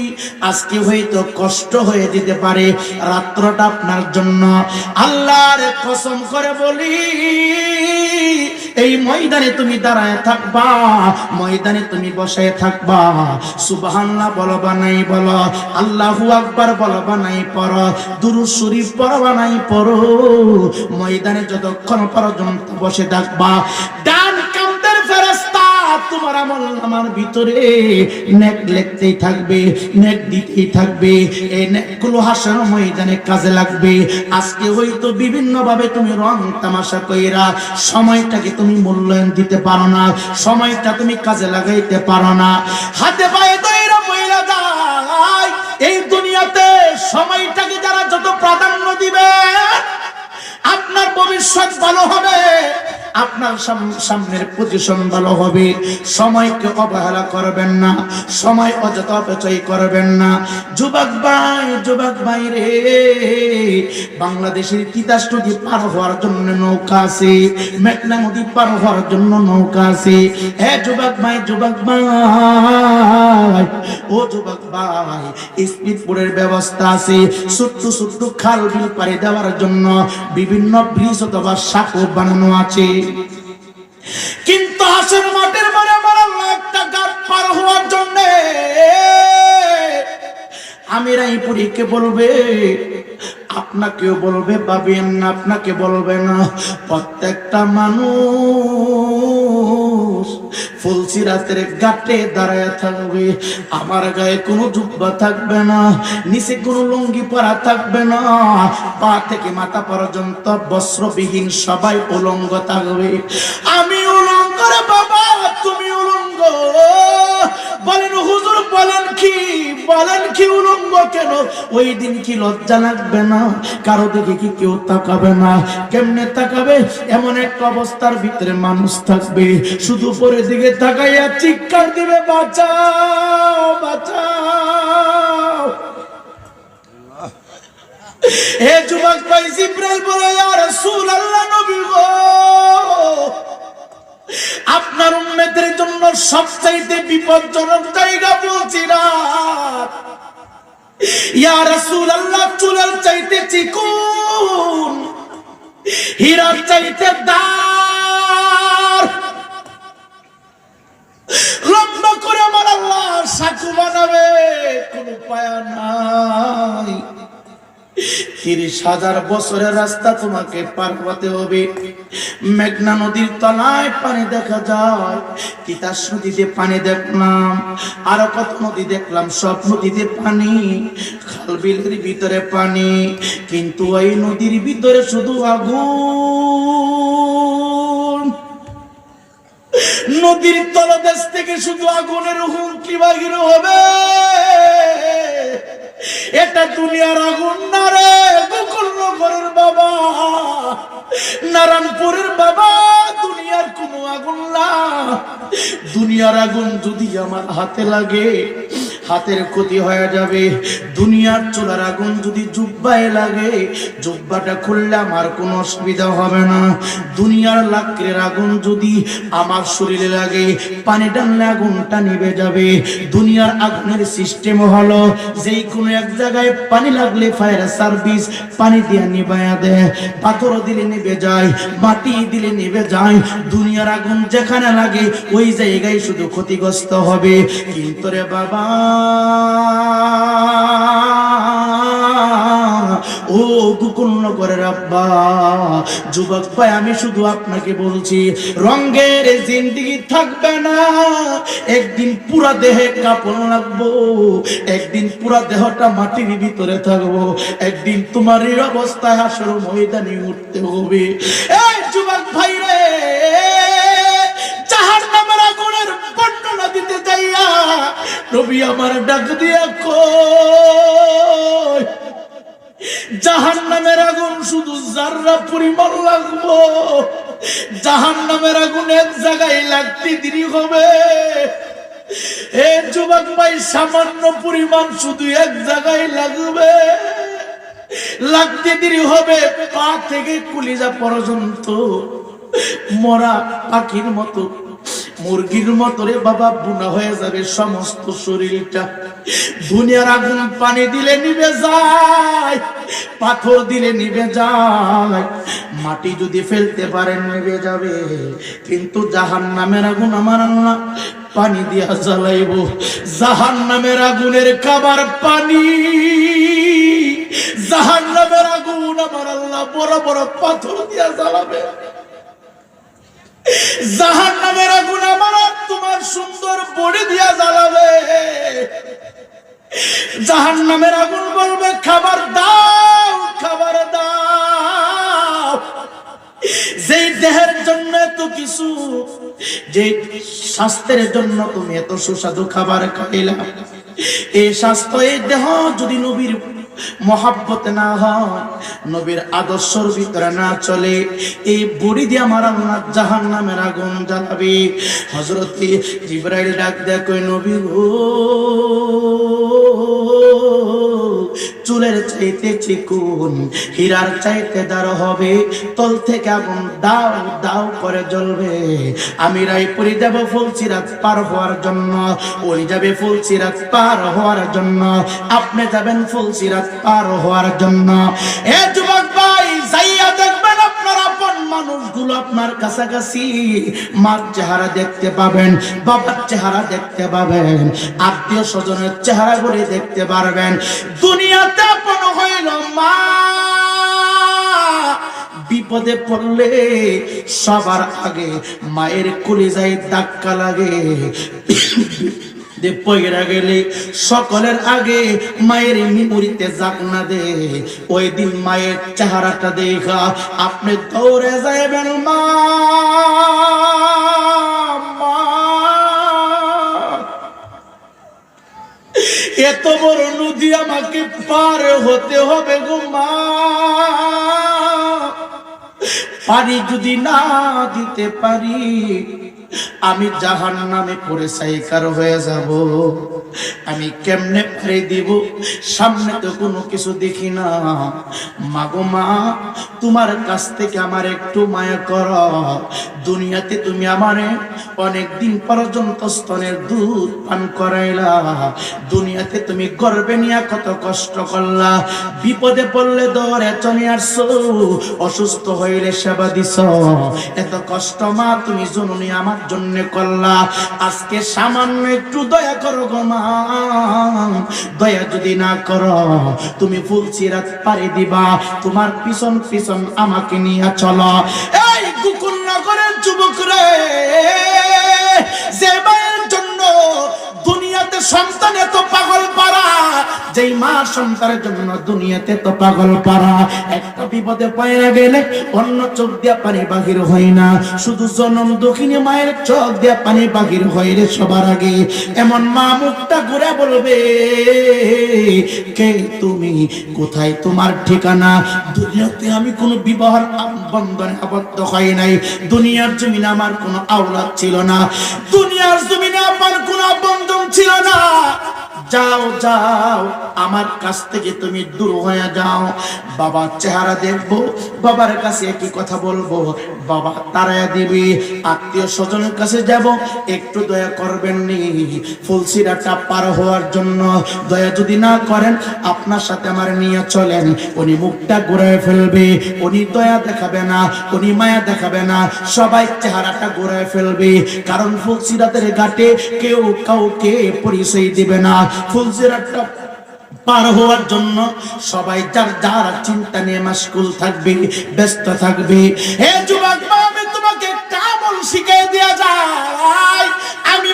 আজকে হয়তো কষ্ট হয়ে যেতে পারে, রাত্রটা আপনার জন্য। আল্লাহর কসম করে বলি, এই ময়দানে তুমি দাঁড়ায় থাকবা, ময়দানে তুমি বসে থাকবা, সুবহানাল্লাহ বলবা নাই বলো, আল্লাহু আকবার বলবা নাই পড়ো, দুরূদ শরীফ পড়বা নাই পড়ো, ময়দানে যতক্ষণ পর্যন্ত বসে থাকবা, ডান কান্দের ফেরেশতা তোমার আমল আমার ভিতরে নেক লিখতেই থাকবে, নেক দিতেই থাকবে। এই নেকগুলো হাসর ময়দানে কাজে লাগবে। আজকে হয়তো বিভিন্ন ভাবে তুমি রং তামাশা কইরা সময়টাকে তুমি মূল্যায়ন দিতে পারো না, সময়টা তুমি কাজে লাগাইতে পারো না, হাতে পায়ে দইরা বইলা যায়। এই দুনিয়াতে সময়টাকে যারা যত প্রাধান্য দিবে, আপনার ভবিষ্যৎ ভালো হবে, আপনার সামনের পজিশন ভালো হবে। সময়কে অবহেলা করবেন না, সময় অযথা অপচয় করবেন না। যুবক ভাই রে, বাংলাদেশের তিতাস নদী পার হওয়ার জন্য নৌকা আছে, মেঘনা নদী পার হওয়ার জন্য নৌকা আছে। হে যুবক ভাই, ও যুবক ভাই, স্পিডবোটের ব্যবস্থা আছে, ছোট্ট ছোট্ট খাল বিল পাড়ি দেওয়ার জন্য বিভিন্ন ব্রিজ অথবা সাঁকো বানানো আছে। কিন্তু হাসের মাঠের মনে আমার একটা ঘাট পার হওয়ার জন্য আমিরাইপুরীকে বলবে, আপনাকেও বলবে, পাবেন না, আপনাকে বলবে না, প্রত্যেকটা মানুষ ফুলসিরাতের ঘাটে দাঁড়ায় থাকবে। আমার গায়ে কোনো জুব্বা থাকবে না, নিচে কোনো লুঙ্গি পরা থাকবে না, পা থেকে মাথা পর্যন্ত বস্ত্রবিহীন সবাই উলঙ্গ থাকবে। আমি উলঙ্গ রে বাবা, তুমি উলঙ্গ। বলেন হুজুর, বলেন কি উলঙ্গ কেন? ওই দিন কি লজ্জা লাগবে না? কারো দিকে কি কেউ তাকাবে না? কেমনে তাকাবে? এমন একটা অবস্থার ভিতরে মানুষ থাকবে, শুধু পরে দিকে তাকাইয়া চিৎকার দিবে, বাঁচাও বাঁচাও। হে যুবক ভাই, জিবরাইল বলে, ইয়া রাসূলুল্লাহ, নবী গো, আপনার উম্মতের জন্য সবচাইতে বিপজ্জনক জায়গা বলছি রাত। ইয়া রাসূলুল্লাহ, চুলের চাইতে চিকন, হীরার চাইতে দার, লম্বা করে আমার আল্লাহ সাকু বানাবে, কোনো পায়া নাই। 30,000 বছরের রাস্তা তোমাকে পার হতে হবে। মেঘনা নদীর তলায় পানি দেখা যায়, তিতাস নদীতে পানি দেখলাম, আরো কত নদী দেখলাম, সব নদীতে পানি, খাল বিলের ভিতরে পানি, কিন্তু ওই নদীর ভিতরে শুধু আগুন। নদীর তলদেশ থেকে শুধু আগুনের হুমকি বাহির হবে। এটা দুনিয়ার আগুন না রে গোকুলনগরের বাবা, নারায়ণপুরের বাবা, দুনিয়ার কোনো আগুন না। দুনিয়ার আগুন যদি আমার হাতে লাগে হাতের ক্ষতি হয়ে যাবে। দুনিয়ার চুলার আগুন যদি জুব্বায় লাগে, জুব্বাটা খুললে আমার কোনো অসুবিধা হবে না। দুনিয়ার লাকড়ির আগুন যদি আমার শরীরে লাগে, পানি টানলে আগুনটা নিভে যাবে। দুনিয়ার আগুনের সিস্টেম হলো যেই কোনো এক জায়গায় পানি লাগলে ফায়ার সার্ভিস পানি দিয়ে নিভাইয়া দেয়, পাথর দিলে নিভে যায়, মাটি দিলে নিভে যায়। দুনিয়ার আগুন যেখানে লাগে ওই জায়গায় শুধু ক্ষতিগ্রস্ত হবে। কিন্তু রে বাবা, ও গোকুলনগরের আব্বা, যুবক ভাই, আমি শুধু আপনাকে বলছি, রঙের জিন্দেগি থাকবে না। একদিন পুরা দেহে কাপড় লাগবো, একদিন পুরা দেহটা মাটির ভিতরে থাকবো, একদিন তোমার এই অবস্থায় হাসর ময়দানে উঠতে হবে। এই যুবক ভাই রে, জাহান্নামের আগুনের বর্ণনা দিতে যাইয়া নবী আমার ডাক দিয়া কই, জাহান্নামের আগুন শুধু জাররা পরিমাণ লাগবো, জাহান্নামের আগুন এক জায়গায় লাগতে দেরি হবে। এ যুবক ভাই, সামান্য পরিমাণ শুধু এক জায়গায় লাগবে, লাগতে দেরি হবে। পা থেকে কলিজা পর্যন্ত মরা পাখির মতো, মুরগির মতো রে বাবা বুনা হয়ে যাবে সমস্ত শরীরটা। দুনিয়ার আগুন পানি দিলে নিভে যায়, পাথর দিলে নিভে যায়, মাটি যদি ফেলতে পারেন নিভে যাবে। কিন্তু জাহান্নামের আগুন আমার আল্লাহ পানি দিয়া জ্বালাইব। জাহান্নামের আগুনের খাবার পানি, জাহান্নামের আগুন আমার আল্লাহ বড় বড় পাথর দিয়া জ্বালাবে। জাহান্নামের আগুন আমার তোমার সুন্দর বডি দিয়া জ্বালাবে। জাহান্নামের আগুন বলবে খাবার দাও, খাবার দাও। যেই দেহের জন্য এত কিছু, যে স্বাস্থ্যের জন্য তুমি এত সুস্বাদু খাবার খাইলা, এই স্বাস্থ্য এই দেহ যদি নবীর মহাব্বত না হয়, নবীর আদর্শের ভিতরে না চলে, এই বডি দিয়ে আমার আল্লাহ জাহান্নামের আগুন জ্বালাবে। হযরত জিবরাইল ডাক দেয়, কই নবী গো, চুলের চাইতে চিকুন, হীরার চাইতে দার হবে, তল থেকে আগুন দাও দাও করে জ্বলবে। আমি রায়পুরি যাব ফুলসিরাত পার হওয়ার জন্য, ওই যাবে ফুলসিরাত পার হওয়ার জন্য, আপনি যাবেন ফুলসিরাত পার হওয়ার জন্য। এ যুবক ভাই, যাইয়া দেখবেন আপনার আপন মানুষগুলো আপনার কাছাকাছি, মার চেহারা দেখতে পাবেন, বাবার চেহারা দেখতে পাবেন, আত্মীয় স্বজনের চেহারা গুলি দেখতে পারবেন। দুনিয়াতে আপন হইল মা, বিপদে পড়লে সবার আগে মায়ের কলিজায় ধাক্কা লাগে, পয়রা গেলে সকলের আগে মায়ের মেমোরিতে জাগনা দে। ওই দিন মায়ের চেহারাটা দেখা আপনি দৌড়ে যাবেন, মা মা, এত বড় নদী আমাকে পার হতে হবে গো মা, পানি যদি না দিতে পারি আমি জাহান্নামে পড়ে ছাইকার হয়ে যাব। আমি কেমনে পাড়ি দিব, সামনে তো কোনো কিছু দেখি না। মাগো মা, তোমার কাছ থেকে আমার একটু মায়া কর। দুনিয়াতে তুমি আমারে অনেক দিন পর্যন্ত স্তনের দুধ পান করাইলা, দুনিয়াতে তুমি গর্বে নিয়ে কত কষ্ট করলা, বিপদে পড়লে দৌড়ে চলে আসছো, অসুস্থ হইলে সেবা দিছ, এত কষ্ট মা তুমি জননী আমার জন্য করলা। আজকে সামান্য একটু দয়া করো গো মা, দয়া যদি না করো তুমি ফুলসিরাত পাড়ি দিবা, তোমার পিছন পিছন আমাকে নিয়ে চলো। এই গোকুলনগরের যুবক রে, যে মায়ের জন্য দুনিয়াতে সন্তান এত পাগল পারা, যেই মা সন্তানের জন্য দুনিয়াতে তো পাগল পারা, একটা বিপদে পায়রা গেলে অন্য চোখ দিয়া পানি বাহির হয় না, শুধু জনম দক্ষিণী মায়ের চোখ দিয়া পানি বাহির হয় রে সবার আগে। এমন মা মুখটা ঘুরে বলবে, কে তুমি, কোথায় তোমার ঠিকানা? দুনিয়াতে আমি কোনো বিবাহ বন্ধনে আবদ্ধ হয় নাই, দুনিয়ার জমিনে আমার কোনো আওলাদ ছিল না, দুনিয়ার জমিনে আমার কোনো বন্ধন ছিল না। যাও যাও, আমার কাছ থেকে তুমি দূর হয়ে যাও। বাবার চেহারা দেখবো, বাবার কাছে একই কথা বলবো, বাবা তাড়াইয়া দিবি। আত্মীয় স্বজনের কাছে যাব, একটু দয়া করবেন নি ফুলসিরাটা পার হওয়ার জন্য, দয়া যদি না করেন আপনার সাথে আমার নিয়ে চলেন। উনি মুখটা ঘুরায় ফেলবে, উনি দয়া দেখাবে না, উনি মায়া দেখাবে না, সবাই চেহারাটা ঘুরায় ফেলবে। কারণ ফুলসিরাতের ঘাটে কেউ কাউকে পরিচয় দিবে না। ফুলসিরাতটা পার হওয়ার জন্য সবাই যার যার চিন্তা নিয়ে মাশগুল থাকবে, ব্যস্ত থাকবে। হে যুবক, আমি তোমাকে একটা আমল শিখিয়ে দেয়া যায়। আমি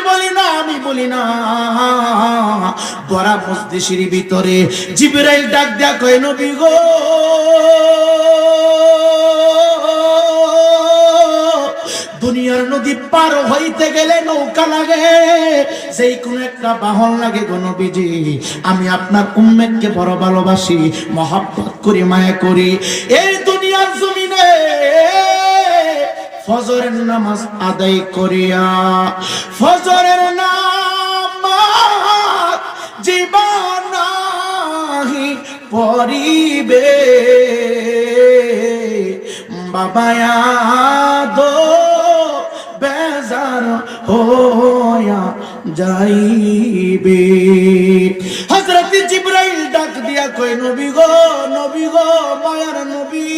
বলি না বড়া মজলিসের ভিতরে জিবরাইল ডাক দেয়া কয়, নবী গো, দুনিয়ার নদী পার হইতে গেলে নৌকা লাগে, যেই কোন একটা বাহন লাগে গো নবীজি। আমি আপনার উম্মতকে বড় ভালোবাসি, মহব্বত করি, মায়া করি। এই দুনিয়ার জমিনে ফজরের নামাজ আদায় করিয়া, ফজরের নামাজ জীবনাহি পরিবে, বাবায়া দো বেজার হইয়া যাইবে। হযরত জিবরাইল ডাক দিয়া কয়, নবী গো, নবী গো, মায়ার নবী,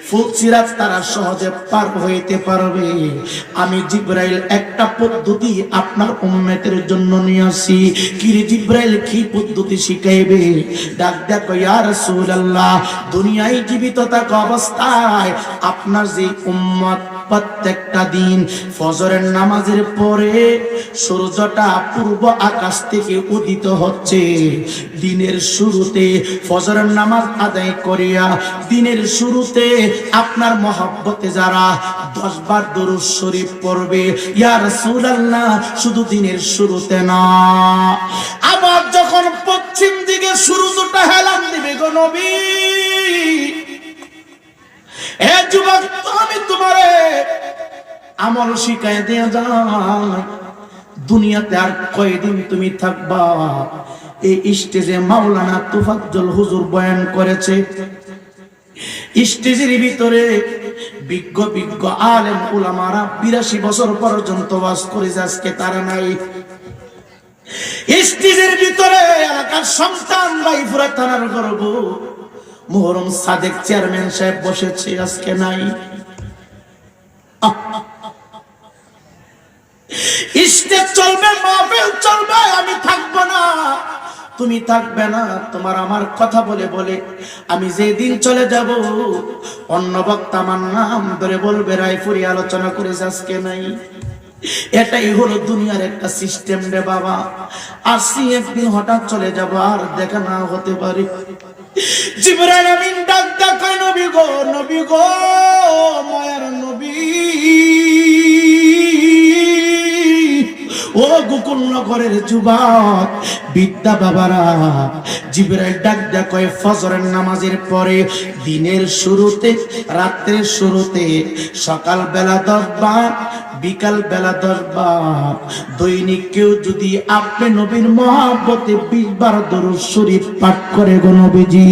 ফুলসিরাত তারা সহজে পার হইতে পারবে। আমি জিবরাইল একটা পদ্ধতি আপনার উম্মতের জন্য নিয়ে আসি। কি রে জিবরাইল, কি পদ্ধতি শিখাইবে? ডাক দেখো, ইয়া রাসূলুল্লাহ, দুনিয়ায় জীবিত থাকা অবস্থায় আপনার যে উম্মত প্রত্যেকটা দিন ফজরের নামাজের পরে সূর্যটা পূর্ব আকাশ থেকে উদিত হচ্ছে, দিনের শুরুতে ফজরের নামাজ আদায় করিয়া দিনের শুরুতে আপনার মহব্বতে যারা 10 বার দরুদ শরীফ পড়বে, ইয়া রাসূলুল্লাহ, শুধু দিনের শুরুতে না, আবার যখন পশ্চিম দিকে সূর্যটা হেলান দিবে গো নবী, এ যুবক, আমি তোমারে আমল শিখায় দেয়া যায়। দুনিয়াতে আর কয়দিন তুমি থাকবা? এই স্টেজে মাওলানা তোফাজ্জল হুজুর বয়ান করেছে, স্টেজের ভিতরে বিজ্ঞ বিজ্ঞ আলেম উলামারা 82 বছর পর্যন্ত ওয়াজ করেছে, আজকে তারা নাই। স্টেজের ভিতরে এলাকার সন্তান ভাইফুরা থানার গর্ব মোহরম সাদেক চেয়ারম্যান সাহেব বসেছে, আজকে নাই। স্টেজ চলবে, মাহফিল চলবে, আমি থাকবো না, তুমি থাকবে না। তোমার আমার কথা বলে বলে আমি যেদিন চলে যাব, অন্য বক্তা আমার নাম ধরে বলবে রায়পুরি আলোচনা করেছে, আজকে নাই। এটাই হলো দুনিয়ার একটা সিস্টেম রে বাবা। আসি একদিন, হঠাৎ চলে যাব, আর দেখা না হতে পারে। জিবরাইল আমিন ডাক দেয়, নবী গো, নবী গো, মায়ার নবী, ও গোকুলনগরের যুবক বিদ্যা বাবারা, জিবরাইল ডাক দেয়া কয় ফজরের নামাজের পরে, দিনের শুরুতে, রাত্রের শুরুতে, সকাল বেলা 10 বার, বিকাল বেলা 10 বার, দৈনিক কেউ যদি আপনি নবীর মহব্বতে 20 বার দরুদ শরীফ পাঠ করে গো নবীজি,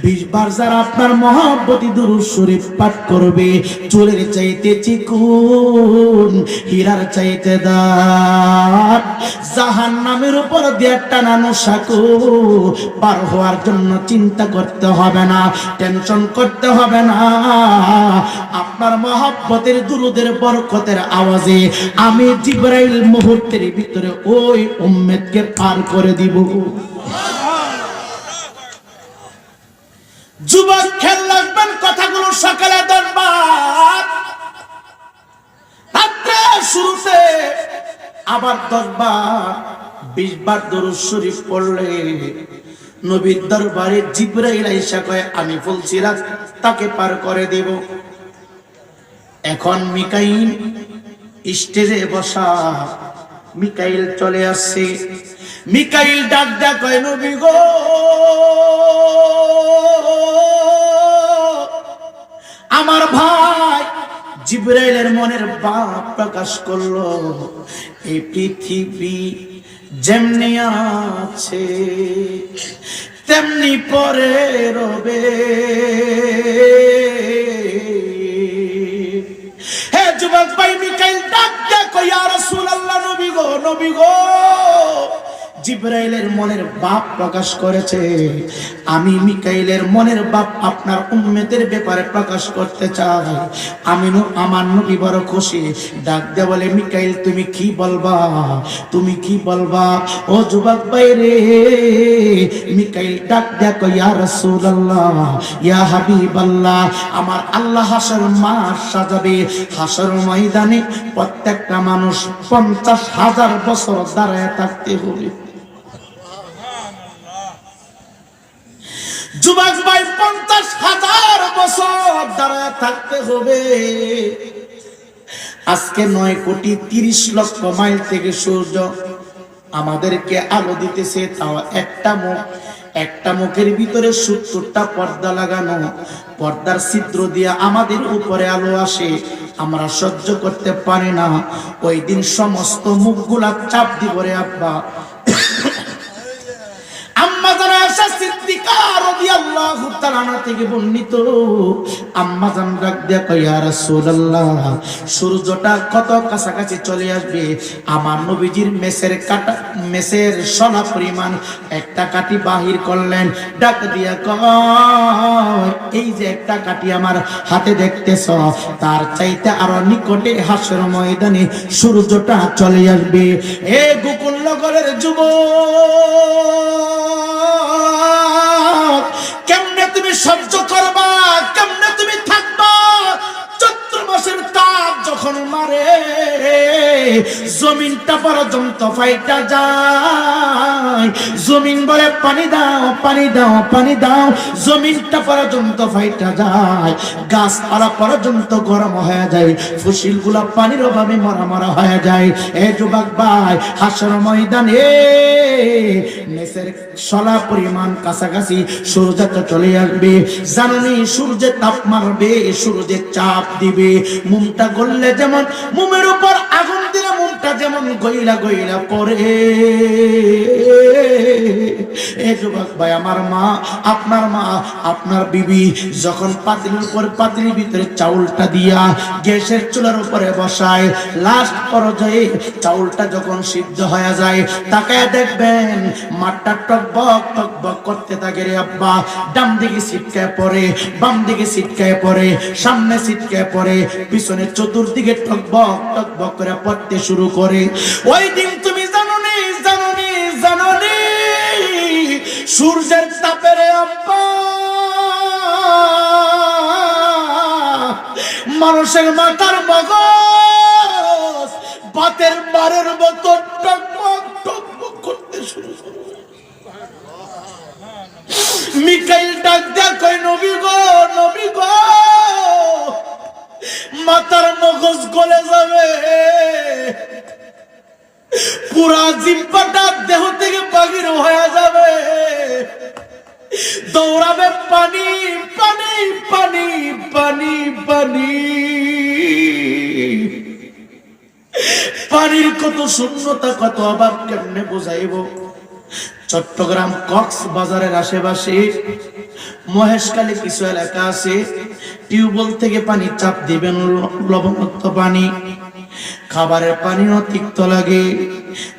20 বার যারা আপনার মহব্বতে দরুদ শরীফ পাঠ করবে, চুলের চাইতে চিকুন, হীরার চাইতে দাঁত, জাহান্নামের উপর দিয়ে টানানো সাঁকো পার হওয়ার জন্য চিন্তা করতে হবে না, টেনশন করতে হবে না। আপনার মহব্বতের দুরুদের বরকতের আওয়াজে আমি জিবরাইল মুহূর্তের ভিতরে ওই উম্মতকে পার করে দিব। যুবক খেয়াল রাখবেন কথাগুলো, সকালে 10 বার, রাত্রে শুরুতে আবার 10 বার, 20 বার দরুদ শরীফ পড়লে নবীর দরবারে জিবরাইল আইসা কয় আমি বলছি তাকে পার করে দেব। এখন মিকাইল স্টেজে বসা, মিকাইল চলে আসছে। মিকাইল ডাক দেয়া কয় নবী গো, আমার ভাই জিবরাইলের মনের ভাব প্রকাশ করলো, এই পৃথিবী যেমনি আছে তেমনি পরে রবে। হে যুবক ভাই, মিকাইল ডাক দেয়া কয় ইয়া রাসূলুল্লাহ, নবী গো, নবী গো, জিবরাইলের মনের ভাব প্রকাশ করেছে, আমি মিকাইলের মনের ভাব আপনার উম্মতের ব্যাপারে প্রকাশ করতে চাই। আমি আমার নবী বড় খুশি, ডাক দে বলে মিকাইল তুমি কি বলবা, তুমি কি বলবা? ও যুবক ভাই রে, মিকাইল ডাক দে কয় ইয়া রাসূলুল্লাহ, ইয়া হাবিবাল্লাহ, আমার আল্লাহ হাসর মাঠ সাজাবে, হাসর ময়দানে প্রত্যেকটা মানুষ 50,000 বছর দাঁড়ায় থাকতে হবে। যুবক ভাই 50,000 বছর দাঁড়ায় থাকতে হবে। আজকে 9,30,00,000 মাইল থেকে সূর্য আমাদেরকে আলো দিতেছে, তাও একটা মুখের ভিতরে 70টা পর্দা লাগানো, পর্দার ছিদ্র দিয়ে আমাদের উপরে আলো আসে, আমরা সহ্য করতে পারি না। ওই দিন সমস্ত মুখগুলা চাপ দিব রে আব্বা। আম্মা জান আয়েশা সিদ্দিকা রাদিয়াল্লাহু তাআলা আনহা থেকে বর্ণিত, আম্মা জান ডাক দেয়া কয় ইয়া রাসূলুল্লাহ, সূর্যটা কত কাছাকাছি চলে আসবে, আমার নবীজির মেসের সোনা পরিমাণ একটা কাঠি বাহির করলেন, ডাক দিয়া কয় এই যে একটা কাঠি আমার হাতে দেখতেছ, তার চাইতে আরো নিকটে হাসর ময়দানে সূর্যটা চলে আসবে। এ গোকুলনগরের যুবক, কেমনে তুমি সহ্য করবা, কেমনে তুমি থাকবা? চৈত্র মাসের তাপ যখন মারে, জমিনটা পর্যন্ত ফাইটা যায়, জমিন বলে পানি দাও, পানি দাও, পানি দাও, জমিনটা পর্যন্ত ফাইটা যায়, গাছপালা পর্যন্ত গরম হয়ে যায়, ফসিল গুলা পানির অভাবে মরা মরা হয়ে যায়। এ যুবক ভাই, হাসর ময়দানে মেসের সলা পরিমাণ কাছাকাছি সূর্যটা চলে আসবে, জাননি সূর্যের তাপ মারবে, সূর্যের চাপ দিবে, মুমটা গললে যেমন মুমের উপর আগুন দিলে মুমটা যেমন গইলা গইলা পড়ে। এ যুবক ভাই, আমার মা, আপনার বিবি যখন পাতিলের উপর, পাতিলের ভিতরে চাউলটা দিয়া গ্যাসের চুলার উপরে বসায়, লাস্ট পর্যায়ে চাউলটা যখন সিদ্ধ হয়ে যায়, তাকায় দেখবেন মাঠটা টকবক টকবক করতে থাকে রে আব্বা। ডান দিকে ছিটকায় পড়ে, বাম দিকে ছিটকায় পড়ে, সামনে ছিটকায় পড়ে, পিছনে চতুর্দিকে টকবক টকবক করে পড়তে শুরু করে। ওই দিন তুমি জানোনি, জানোনি, জানোনি সূর্যের তাপের আব্বা মানুষের মাথার মগজ বাতের বারের মতো টকবক টকবক করতে শুরু করে। মিকাইল ডাক দেয়া কয় নবী গো, নবী গো, মাথার মগজ গলে যাবে, পুরা জিহ্বাটা দেহ থেকে বাহির হয়ে যাবে, দৌড়াবে পানি পানি পানি পানি পানি। পানির কত শূন্যতা, কত অভাব কেমনে বোঝাইব? চট্টগ্রাম কক্সবাজারের আশেপাশে মহেশখালী কিছু এলাকা আছে, টিউবওয়েল থেকে পানি চাপ দিবেন, লবণাক্ত পানি, খাবারের পানিও তিক্ত লাগে,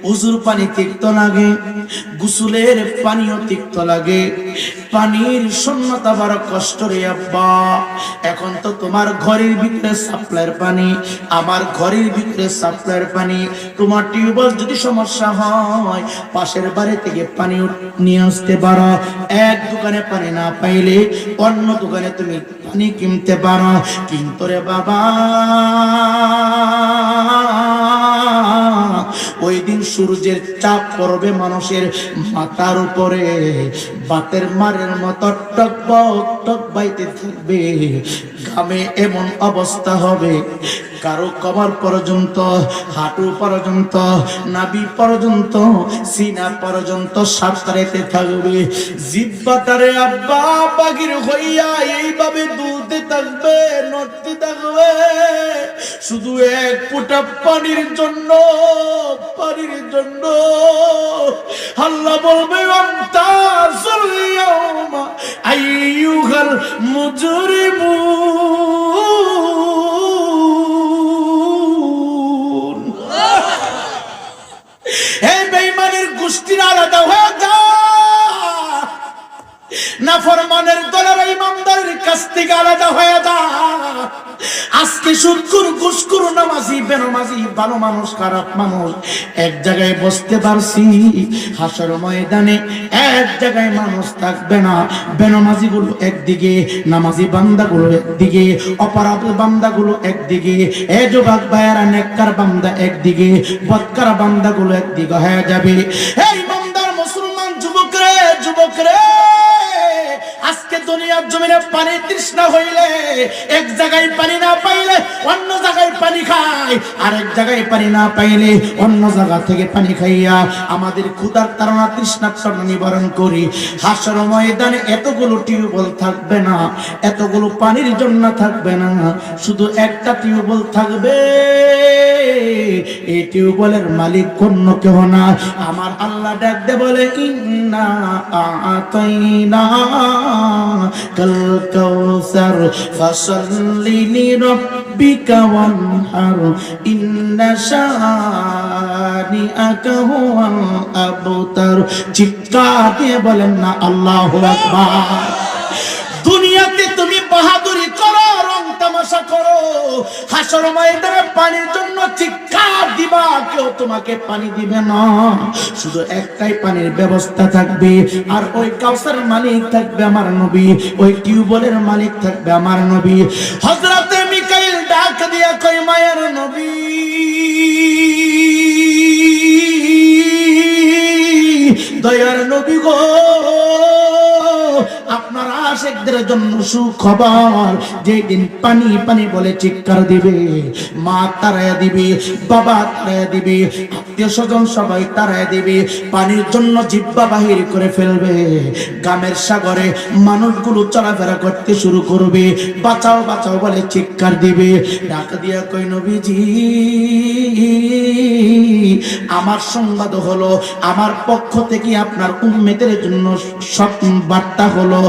উজুর পানি তিক্ত লাগে, গোসলের পানিও তিক্ত লাগে। পানির শূন্যতা বড় কষ্ট রে আব্বা। এখন তো তোমার ঘরের ভিতরে সাপ্লাইয়ের পানি, আমার ঘরের ভিতরে সাপ্লাইয়ের পানি। তোমার টিউবওয়েল যদি সমস্যা হয়, পাশের বাড়ি থেকে পানি নিয়ে আসতে পারো। এক দোকানে পানি না পাইলে অন্য দোকানে তুমি পানি কিনতে পারো। কিন্তু রে বাবা, ওই দিন সূর্যের চাপ পড়বে মানুষের মাথার উপরে, বাতের মারের মতো টকবক টক বাইতে থাকবে, ঘামে এমন অবস্থা হবে, কারো কবর পর্যন্ত, হাঁটু পর্যন্ত, নাভি পর্যন্ত, সিনা পর্যন্ত সাঁতরাইতে থাকবে। জিহ্বাটারে আব্বা বাগির হইয়া এইভাবে দুলতে থাকবে, নড়তে থাকবে, শুধু এক ফোঁটা পানির জন্য, পানির জন্য। আল্লাহ বলবে আমতাজুল ইয়াওমা আইয়ুহাল মুজরিমুন। এই বেঈমানের গোষ্ঠীর আলাদা হয়ে যা, নাফরমানের দলের ইমানদারের কাছ থেকে আলাদা হয়ে যা। আজকে সুদখোর, ঘুষখোর, নামাজি, বেনামাজি, ভালো মানুষ, খারাপ মানুষ এক জায়গায় বসতে পারছি। হাসর ময়দানে এক জায়গায় মানুষ থাকবে না। বেনামাজি গুলো একদিকে, নামাজি বান্দাগুলো একদিকে, অপরাধ বান্দাগুলো একদিকে, এ যুবক ভাইয়েরা নেককার বান্দা একদিকে, বদকার বান্দাগুলো একদিকে হয়ে যাবে। এই ইমানদার মুসলমান যুবক রে, যুবক রে, আজকে দুনিয়ার জমিনে পানি তৃষ্ণা হইলে এক জায়গায় পানি না পাইলে অন্য জায়গায় পানি খায়, আর এক জায়গায় পানি না পাইলে অন্য জায়গা থেকে পানি খাইয়া আমাদের ক্ষুধার তাড়না, তৃষ্ণার তাড়না নিবারণ করি। হাসর ময়দানে এতগুলো টিউবওয়েল থাকবে না, এতগুলো পানির জন্য থাকবে না, শুধু একটা টিউবওয়েল থাকবে। এই টিউবওয়েলের মালিক অন্য কেউ না, আমার আল্লাহ ডাক দে বলে ইন্না আতাইনা কাল কাউসার ফাসাল্লি লিরাব্বিকা ওয়ানহার ইন্না শানিআকা হুয়াল আবতার। চিৎকার দিয়ে বলেন না আল্লাহু আকবার। দুনিয়াতে তুমি বাহাদুরি করো, রং তামাশা করো, হাসর ময়দানে পানির জন্য চিৎকার দিবা, কেউ তোমাকে পানি দিবে না। শুধু একটাই পানির ব্যবস্থা থাকবে, আর ওই কাউসারের মালিক থাকবে আমার নবী, ওই টিউবওয়েলের মালিক থাকবে আমার নবী। হযরতে মিকাইল ডাক দিয়া কই, মায়ের নবী, দয়ার নবী গো, আপনার আশিকদের জন্য সুখবর। যেদিন পানি পানি বলে চিৎকার দিবে, মা তারায়া দিবে, বাবা তারায়া দিবে, আত্মীয় স্বজন সবাই তারায়া দিবে, পানির জন্য জিহ্বা বাহির করে ফেলবে। গ্রামের সাগরে মানুষগুলো চলাফেরা করতে শুরু করবে, বাঁচাও বাঁচাও বলে চিৎকার দিবে। ডাক দিয়া কই, নবীজি, আমার সংবাদ হলো, আমার পক্ষ থেকে আপনার উম্মতের জন্য বার্তা হলো,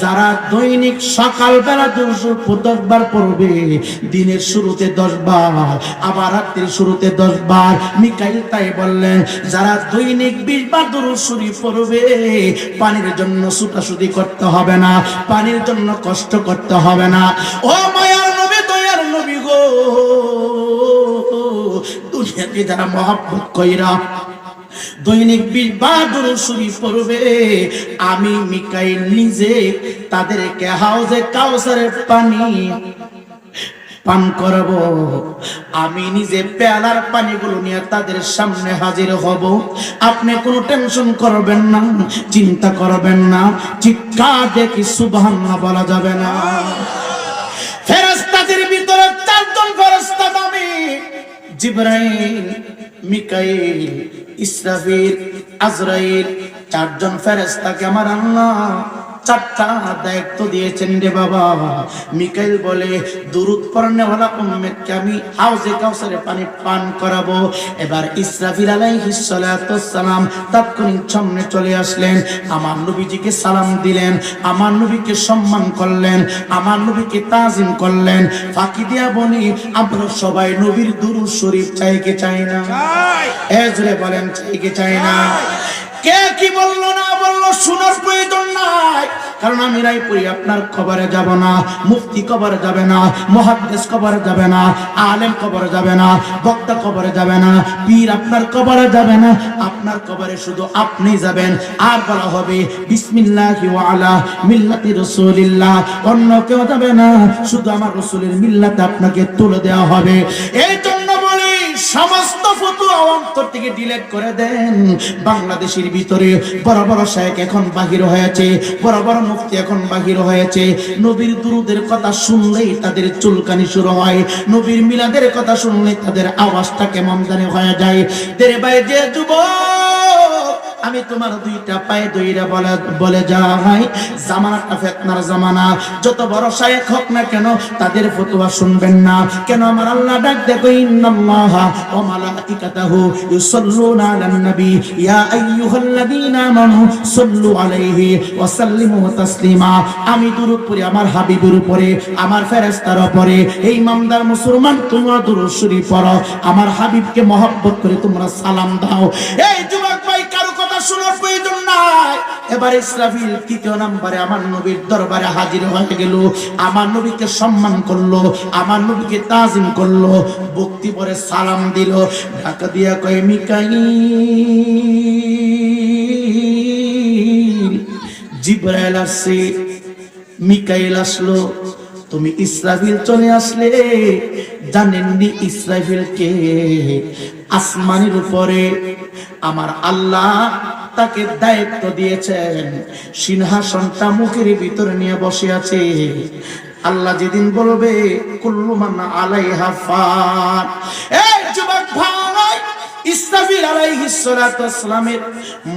যারা দৈনিক সকালবেলা 10 বার পড়বে, দিনের শুরুতে 10 বার, আবার রাত্রির শুরুতে 10 বার। মিকাইল তাই বললেন, যারা দৈনিক 20 বার দুরূদ শরীফ পড়বে, পানির জন্য ছুটাছুটি করতে হবে না, পানির জন্য কষ্ট করতে হবে না। ও মায়ার নবী, দয়ার নবী গো, দুনিয়াতে যারা মহব্বত কইরা দৈনিক 20 বার দুরূদ শরীফ পড়বে, আমি মিকাইল নিজে তাদেরকে হাউজে কাউসারের পানি পান করাবো। আমি নিজে পেয়ালার পানিগুলো নিয়ে তাদের সামনে হাজির হব। আপনি কোনো টেনশন করবেন না, চিন্তা করবেন না। চিৎকার দেখি সুবহানাল্লাহ বলা যাবে না। ফেরেশতাদের ভিতরে 4 জন ফেরেশতা দামি, জিবরাইল, মিকাইল, ইসরাফিল, আজরাইল, চারজন ফেরেশতাকে আমার আল্লাহ চারটা দায়িত্ব দিয়েছেন রে বাবা। মিকাইল বলে দুরূদ পড়নেওয়ালা উম্মতকে আমি হাউজে কাউসারে পানি পান করাবো। এবার ইসরাফিল আলাইহিস সালাতুস সালাম তাৎক্ষণিক সামনে চলে আসলেন, আমার নবীজিকে সালাম দিলেন, আমার নবীকে সম্মান করলেন, আমার নবীকে তাজিম করলেন। ফাঁকি দিয়া বলি আমরা সবাই নবীর দুরূদ শরীফ চাই কি চাই না? এজরে বলেন চাই কি চাই না? কে কি বললো না বললো শোনার প্রয়োজন নাই, কারণ আমি রায়পুরি আপনার কবরে যাব না, মুফতি কবরে যাবে না, মুহাদ্দিস কবরে যাবে না, আলেম কবরে যাবে না, বক্তা কবরে যাবে না, পীর আপনার কবরে যাবে না, আপনার কবরে শুধু আপনি যাবেন। আর বলা হবে বিসমিল্লাহি ওয়া আলা মিল্লাতি রাসূলিল্লাহ, অন্য কেউ যাবে না, শুধু আমার রাসূলের মিল্লাতে আপনাকে তুলে দেওয়া হবে। এই জন্য বলি সমস্ত ফতোয়া অন্তর থেকে ডিলিট করে দেন। বাংলাদেশের ভিতরে বড় বড় শায়েখ এখন বাহির হয়েছে, বড় বড় মুফতি এখন বাহির হয়েছে। নবীর দুরূদের কথা শুনলেই তাদের চুলকানি শুরু হয়, নবীর মিলাদের কথা শুনলে তাদের আওয়াজটা কেমন জানি হয়ে যায়। তেরে ভাই যে যুবক, আমি তোমার দুইটা পায়ে দইরা বলে যাই, জামানাটা ফিতনার জামানা। যত বড় শায়েখ হোক না কেন তাদের ফতোয়া শুনবেন না। কেন আমার আল্লাহ ডাক দেখো ইন্নাল্লাহা ওয়া মালাইকাতাহু ইউসাল্লুনা আলান নবী ইয়া আইয়ুহাল্লাযীনা আমানু সাল্লু আলাইহি ওয়া সাল্লিমু তাসলিমা। আমি দুরূদ পড়ি আমার হাবিবের উপরে, আমার ফেরেশতার উপরে। এই ইমানদার মুসলমান তোমরা দুরূদ শরীফ পড়ো, আমার হাবিবকে মহব্বত করে তোমরা সালাম দাও। এই যুবক ভাই কারো কথা শোনার প্রয়োজন নাই। এবার ইসরাফিল তৃতীয় নম্বরে আমার নবীর দরবারে হাজির হয়ে গেল, আমার নবীকে সম্মান করলো, আমার নবীকে তাজিম করলো, ভক্তি ভরে সালাম দিল। ঢাকা দিয়া কয় মিকাইল, জিবরাইল আসছে, মিকাইল আসলো, তুমি ইসরাফিল চলে আসলে। জানেননি ইসরাফিল কে? আসমানের উপরে আমার আল্লাহ তাকে দায়িত্ব দিয়েছেন, সিংহাসনটা মুখের ভিতরে নিয়ে বসে আছে। আল্লাহ যেদিন বলবে কুল্লু মান আলাইহা ফান। এই যুবক ভাই, ইসরাফিল আলাইহিস সালাতুস সালামের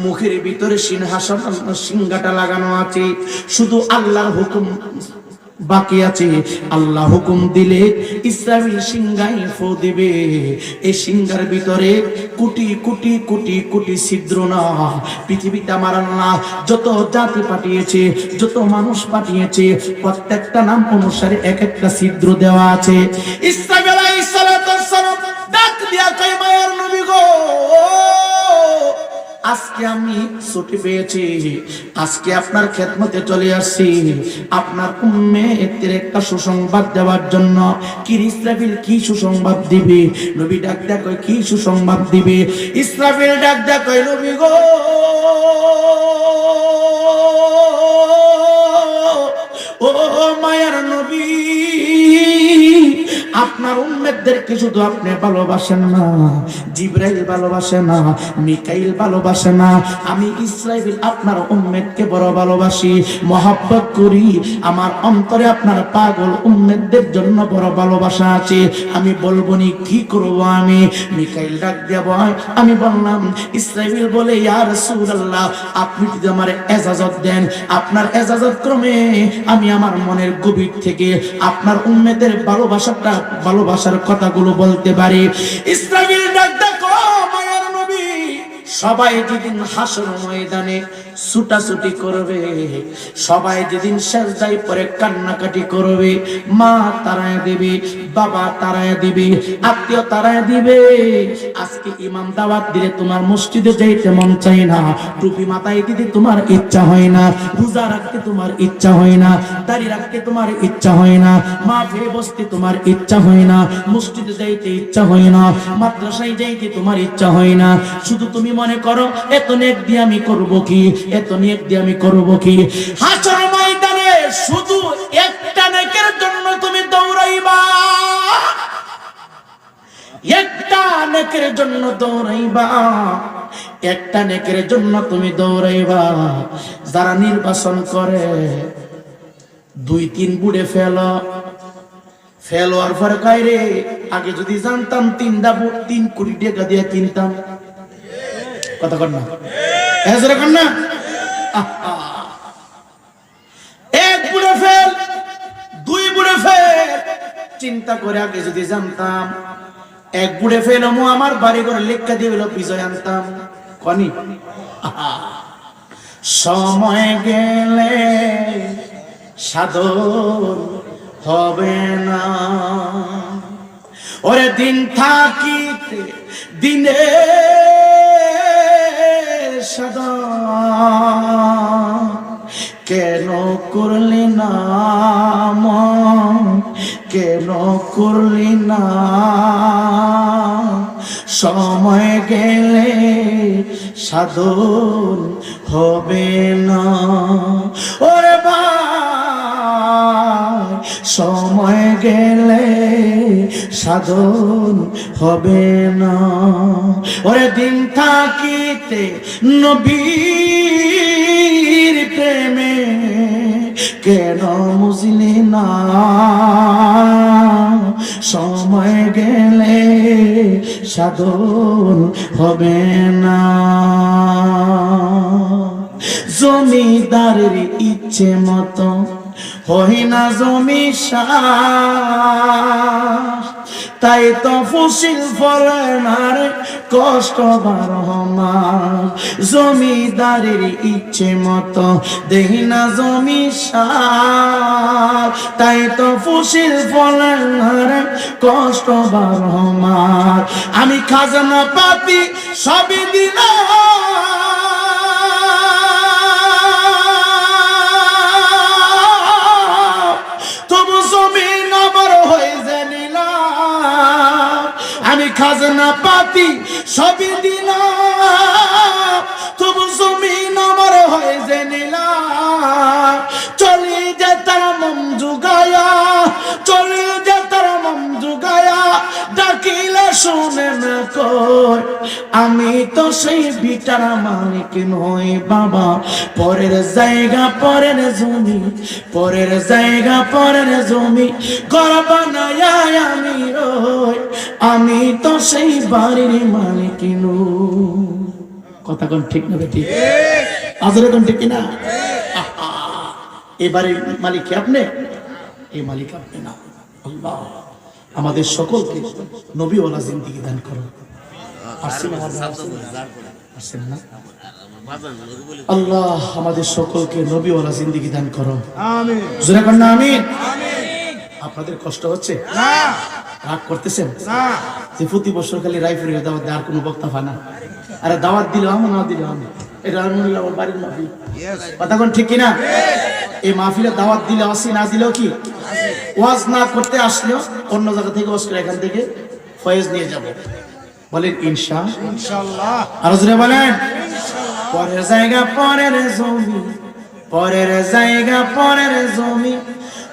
মুখের ভিতরে সিংহাসন সিংহাটা লাগানো আছে, শুধু আল্লাহর হুকুম বাকি আছে। আল্লাহ হুকুম দিলে ইসরাফিল সিংহায় ফু দিবে। এই সিংহার ভিতরে কোটি কোটি কোটি কোটি ছিদ্র না। পৃথিবীতে আমার আল্লাহ যত জাতি পাঠিয়েছে, যত মানুষ পাঠিয়েছে, প্রত্যেকটা নাম অনুসারে এক একটা ছিদ্র দেওয়া আছে। ইসরাফিল আলাইহিস সালাতুস সালাম ডাক দিয়া কয় মায়ার নবী গো, আজকে আমি ছুটি পেয়েছি, আজকে আপনার খেদমতে চলে আসছি আপনার উম্মতের একটা সুসংবাদ দেওয়ার জন্য। কি ইসরাফিল কি সুসংবাদ দিবে? নবী ডাক দেয়া কয় কি সুসংবাদ দিবে? ইসরাফিল ডাক দেয়া কয় নবী গো, ও মায়ার নবী, আপনার উম্মতদেরকে শুধু আপনি ভালোবাসেন না, জিবরাইল ভালোবাসে না, মিকাইল ভালোবাসে না, আমি ইসরাফিল আপনার উম্মতকে বড় ভালোবাসি, মহব্বত করি। আমার অন্তরে আপনার পাগল উম্মতদের জন্য বড় ভালোবাসা আছে। আমি বলবো নি কি করব আমি? মিকাইল ডাক দিয়া বয়, আমি বললাম ইসরাফিল বলে ইয়া রাসূলুল্লাহ, আপনি যদি আমার ইজাজত দেন, আপনার ইজাজত ক্রমে আমি আমার মনের গভীর থেকে আপনার উম্মতের ভালোবাসার কথাগুলো বলতে পারি। ইসরাফিল ডাক দেখো মায়ার নবী, সবাই যেদিন হাসর ময়দানে ছুটাছুটি করবে, সবাই যেদিন সেজদায় পড়ে কান্নাকাটি করবে, মা তারায় দিবে, বাবা তারায় দিবে, আত্মীয় তারায় দিবে। আজকে ইমাম দাওয়াত দিলে তোমার মসজিদে যাইতে মন চাই না, টুপি মাথায় দিতে তোমার ইচ্ছা হয় না, রোজা রাখতে তোমার ইচ্ছা হয় না, দাড়ি রাখতে তোমার ইচ্ছা হয় না, মাহফিলে বসতে তোমার ইচ্ছা হয় না, মসজিদে যাইতে ইচ্ছা হয় না, মাদ্রাসায় যাইতে তোমার ইচ্ছা হয় না। শুধু তুমি মনে করো এত নেক দিয়ে আমি করব কি, এত নেক দিয়ে আমি করব কি? হাসর ময়দানে শুধু একটা নেকের জন্য তুমি দৌড়াইবা, একটা নেকের জন্য দৌড়াইবা, একটা নেকের জন্য তুমি দৌড়াইবা। যারা নির্বাচন করে 2-3 বুড়ে ফেল হওয়ার পরে কয় রে আগে যদি জানতাম 3 কোটি টাকা দিয়ে কিনতাম। কথা কর না, এজরে কর না। এক বুড়ে ফেল, 2 বুড়ে ফেল, চিন্তা করে আগে যদি জানতাম 1 বুড়ে ফেল আমার বাড়ি ঘরে লেখা দিয়ে হলো বিজয় আনতাম। কনি সময় গেলে সাধন হবে না, ওরে দিন থাকিতে দিনে সাধন কেন করলি না মন, কেন করলি না? সময় গেলে সাধন হবে না। ওরে ভাই সময় গেলে সাধন হবে না, ওরে দিন থাকিতে নবীর প্রেমে কেন বুঝলি না? সময় গেলে সাধন হবে না। জমিদারের ইচ্ছে মতো হয় না জমি চাষ, তাই তো ফসিল ফলে না রে কষ্ট 12 মাস। জমিদারের ইচ্ছে মতো দেই না জমি চাষ, তাই তো ফসিল ফলে না রে কষ্ট 12 মাস। আমি খাজনা পাতি সবই দিলাম, তবু জমিন আমার হয়ে জানিলাম। আমি খাজনা পাতি সবই দিলাম, তবু জমিন আমার হয়ে জানিলাম। চলে যে তার মন জুগায়া, চলে যে তার মন জুগায়া, ডাকিলে শুনে না কই। আমি তো সেই ভিটার মালিক নই বাবা, পরের জায়গা পরের জমি, পরের জায়গা পরের জমি ঘর বানায়া আমি রই। আমি তো সেই বাড়ির মালিক নই। কথা কোন ঠিক না বেটি? আজরে কোন ঠিক না? এই বাড়ির মালিক কি আপনি? এই মালিক আপনি না, আল্লাহ। আমাদের সকলকে নবীওয়ালা জিন্দেগি দান করো। আল্লাহ আমাদের সকলকে নবীওয়ালা জিন্দেগি দান করো, আমিন। জোরে বলেন আমিন। আপনাদের কষ্ট হচ্ছে না? রাগ করতেছেন না? যে প্রতি বছর খালি রায়পুরের দাওয়াত দেয় আর কোনো বক্তা পায় না। আরে দাওয়াত দিলে আমি, না দিলে আমি, এটা আমার বাড়ির মাহফিল। কথা কোন ঠিক কিনা? এই মাহফিলে দাওয়াত দিলে আসি, না দিলেও কি ওয়াজ না করতে আসলেও অন্য জায়গা থেকে ওয়াজ করে এখান থেকে ফয়েজ নিয়ে যাব। বলেন ইনশাআল্লাহ। আর জোরে বলেন পরের জায়গা পরের জমি, পরের জায়গা পরের জমি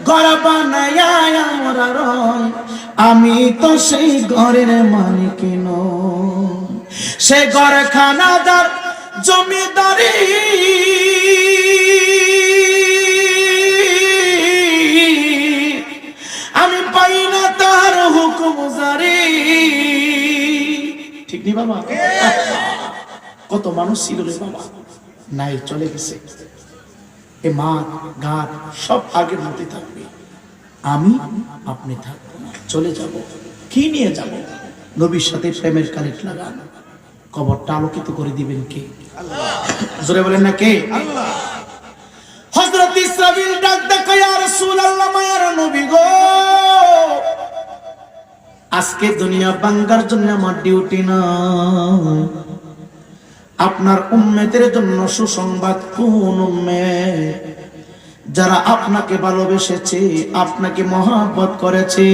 ঘর বানায়া আমরা রই। আমি তো সেই ঘরের মালিক নই, সে ঘর খানাদার জমিদারি আমি পাই না তার হুকুম জারি। ঠিক নি বাবা? কত মানুষ ছিল রে বাবা, নাই চলে গেছে। এ মাঠ ঘাট সব আগের মতোই থাকবে, আমি আপনি থাকবো না, চলে যাব। কি নিয়ে যাব? নবীর সাথে প্রেমের কানেক্ট লাগান। কবরটা আলোকিত করে দিবেন কে? আল্লাহ। জোরে বলেন না কে? আল্লাহ। হযরত ইসরাফিল ডাক দেয়, ইয়া রাসূলুল্লাহ, মায়ার নবী গো, আজকে দুনিয়া বাঙ্গার জন্য আমার ডিউটি না, আপনার উম্মতের জন্য সুসংবাদ। কোন উম্মত? যারা আপনাকে ভালোবেসেছে, আপনাকে মহব্বত করেছে।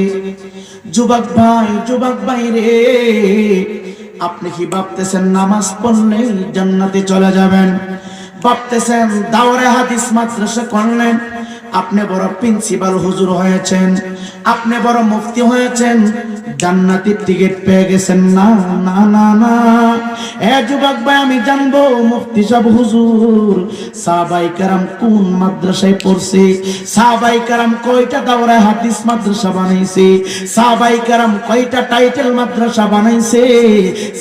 যুবক ভাই রে, আপনি কি ভাবতেছেন নামাজ পড়লে জান্নাতে চলে যাবেন? ভাবতেছেন দাওরে হাদিস মাদ্রাসা করলেন আপনি বড় প্রিন্সিপাল হুজুর হয়েছেন, আপনি বড় মুফতি হয়েছেন, জান্নাতের টিকিট পেয়ে গেছেন? না না না না। এ যুবক ভাই, আমি জানবো মুফতি সাহেব হুজুর সাহাবায়ে কেরাম কোন মাদ্রাসায় পড়ছে, সাহাবায়ে কেরাম কয়টা দাওরায়ে হাদিস মাদ্রাসা বানাইছে, সাহাবায়ে কেরাম কয়টা টাইটেল মাদ্রাসা বানাইছে।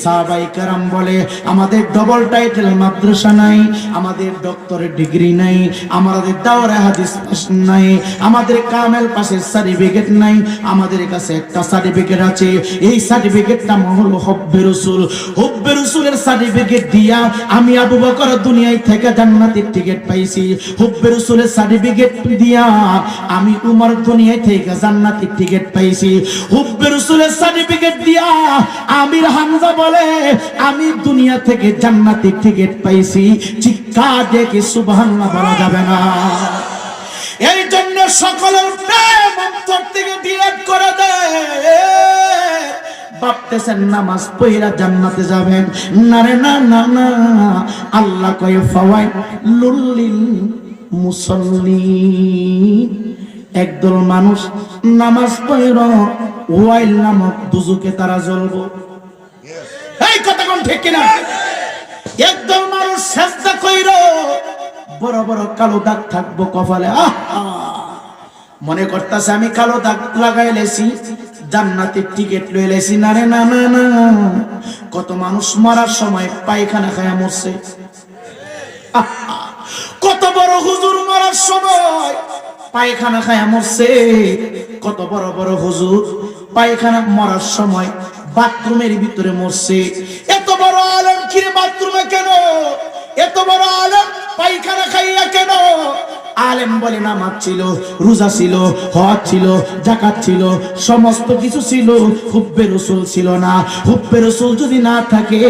সাহাবায়ে কেরাম বলে আমাদের ডবল টাইটেল মাদ্রাসা নাই, আমাদের ডক্টরেট ডিগ্রি নাই, আমাদের দাওরায়ে হাদিস পাস নাই, আমাদের কামেল পাসের সার্টিফিকেট নাই, আমাদের কাছে একটা সার্টিফিকেট আছে। এই সার্টিফিকেটটা হলো হুব্বে রাসূল। হুব্বে রাসূলের সার্টিফিকেট দিয়া আমি আবু বকর দুনিয়ায় থেকে জান্নাতের টিকিট পাইছি। হুব্বে রাসূলের সার্টিফিকেট দিয়া আমি উমর দুনিয়ায় থেকে জান্নাতের টিকিট পাইছি। হুব্বে রাসূলের সার্টিফিকেট দিয়া আমির হামজা বলে আমি দুনিয়া থেকে জান্নাতের টিকিট পাইছি। চিৎকার দিয়ে কি সুবহানাল্লাহ বলা যাবে না? এই জন্য সকলের প্রেম অন্তর থেকে ডিরেক্ট করে দেয়। ভাবতেছেন নামাজ পড়া জান্নাতে যাবেন, না রে না না না। আল্লাহ কয় ফাওয়াইলুল লিল মুসাল্লিন, একদল মানুষ নামাজ পড়া ওয়াইল নামক দুজকে তারা জ্বলবো। এই কথা কোন ঠিক কিনা? একদল মানুষ সেজদা কইরো বড় বড় কালো দাগ থাকবো কপালে। মনে করতেছে আমি কালো দাগ লাগাই লেছি, জান্নাতের টিকিট লয়ে লেছি। না রে না না না। কত মানুষ মরার সময় পায়খানা খায়া মরছে। কত বড় হুজুর মরার সময় পায়খানা খায়া মরছে। কত বড় বড় হুজুর পায়খানা মরার সময় বাথরুমের ভিতরে মরছে। এত বড় আলেম কিরে বাথরুমে কেন? এত বড় আলেম পায়খানা খাইয়া কেন? আলেম বলে নামাজ ছিল, রোজা ছিল, হজ ছিল, যাকাত ছিল, সমস্ত কিছু ছিল, হুব্বে রাসূল ছিল না। হুব্বে রাসূল যদি না থাকে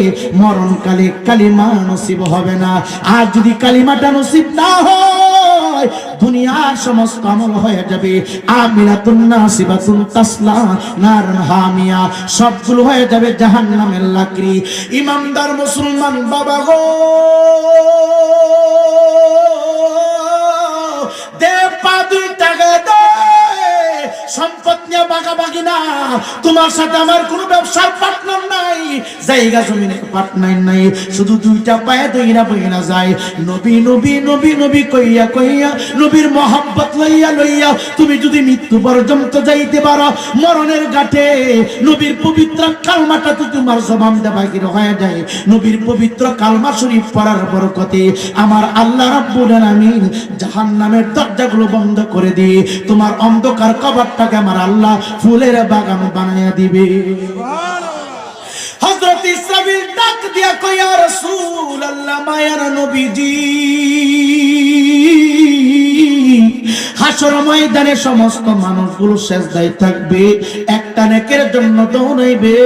মরণকালে কালিমা নসিব হবে না। আর যদি কালিমাটা নসিব না হয় দুনিয়ার সমস্ত আমল হয়ে যাবে আমিরাতুন নাসিবাতুন তাসলা নারুন হামিয়া, সবগুলো হয়ে যাবে জাহান্নামের লাকড়ি। ইমানদার মুসলমান বাবা গো, দে পা দুই টাকা দে, সম্পদ নিয়ে বাগাবাগি না। তোমার সাথে আমার কোনো ব্যবসার পার্টনার নাই, জায়গা জমিনের পার্টনার নাই, শুধু দুইটা পায়ে দইরা বইনা যায়। নবী নবী নবী নবী কইয়া কইয়া নবীর মহব্বত লইয়া লইয়া তুমি যদি মৃত্যু পর্যন্ত যাইতে পারো, মরণের ঘাটে নবীর পবিত্র কালমাটা তো তোমার জবান দেবা কি হয়ে যায়। নবীর পবিত্র কালমা শরীফ পড়ার বরকতে আমার আল্লাহ রাব্বুল আলামিন জাহান্নামের দরজাগুলো বন্ধ করে দিয়ে তোমার অন্ধকার কবরটাকে আমার আল্লাহ ফুলের বাগান বানায়া দিবে। হযরত ইসরাফিল ডাক দিয়া কয় ইয়া রাসূলুল্লাহ, মায়ার নবীজি, হাসর ময়দানে সমস্ত মানুষগুলো সেজদায় থাকবে, একটা নেকের জন্য দৌড়াইবে।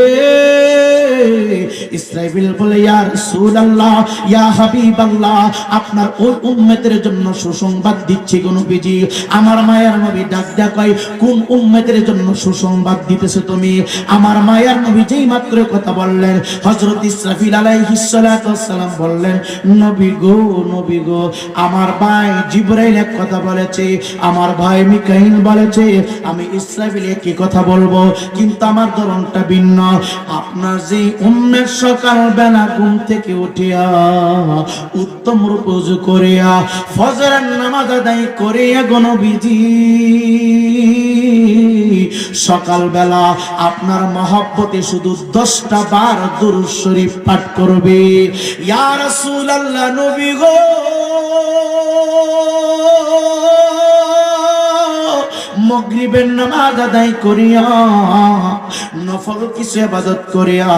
ইসরাফিল বলে ইয়া রাসূলুল্লাহ, ইয়া হাবিবাল্লাহ, আপনার ওই উম্মতের জন্য সুসংবাদ দিচ্ছি গো নবীজি। আমার মায়ার নবী ডাক দেয়া কয় কোন উম্মতের জন্য সুসংবাদ দিতেছো তুমি? আমার মায়ার নবী যেই মাত্র কথা বললেন, হযরত ইসরাফিল আলাইহিস সালাতু ওয়াস সালাম বললেন নবী গো, নবী গো, আমার ভাই জিবরাইল এক কথা বলেছে, আমার ভাই মিকাইল বলেছে, আমি ইসরাফিল কি কথা বলবো, কিন্তু আমার ধরনটা ভিন্ন। আপনার যে উম্মের সকাল বেলা ঘুম থেকে উঠিয়া উত্তম রূপে ওযু করিয়া ফজরের নামাজ আদায় করিয়া গো নবীজি সকাল বেলা আপনার মহব্বতে শুধু 10টা বার দুরূদ শরীফ পাঠ করবে। ইয়া রাসূলুল্লাহ, নবী গো, মাগরিবের নামাজ আদায় করিয়া নফল কিছু ইবাদত করিয়া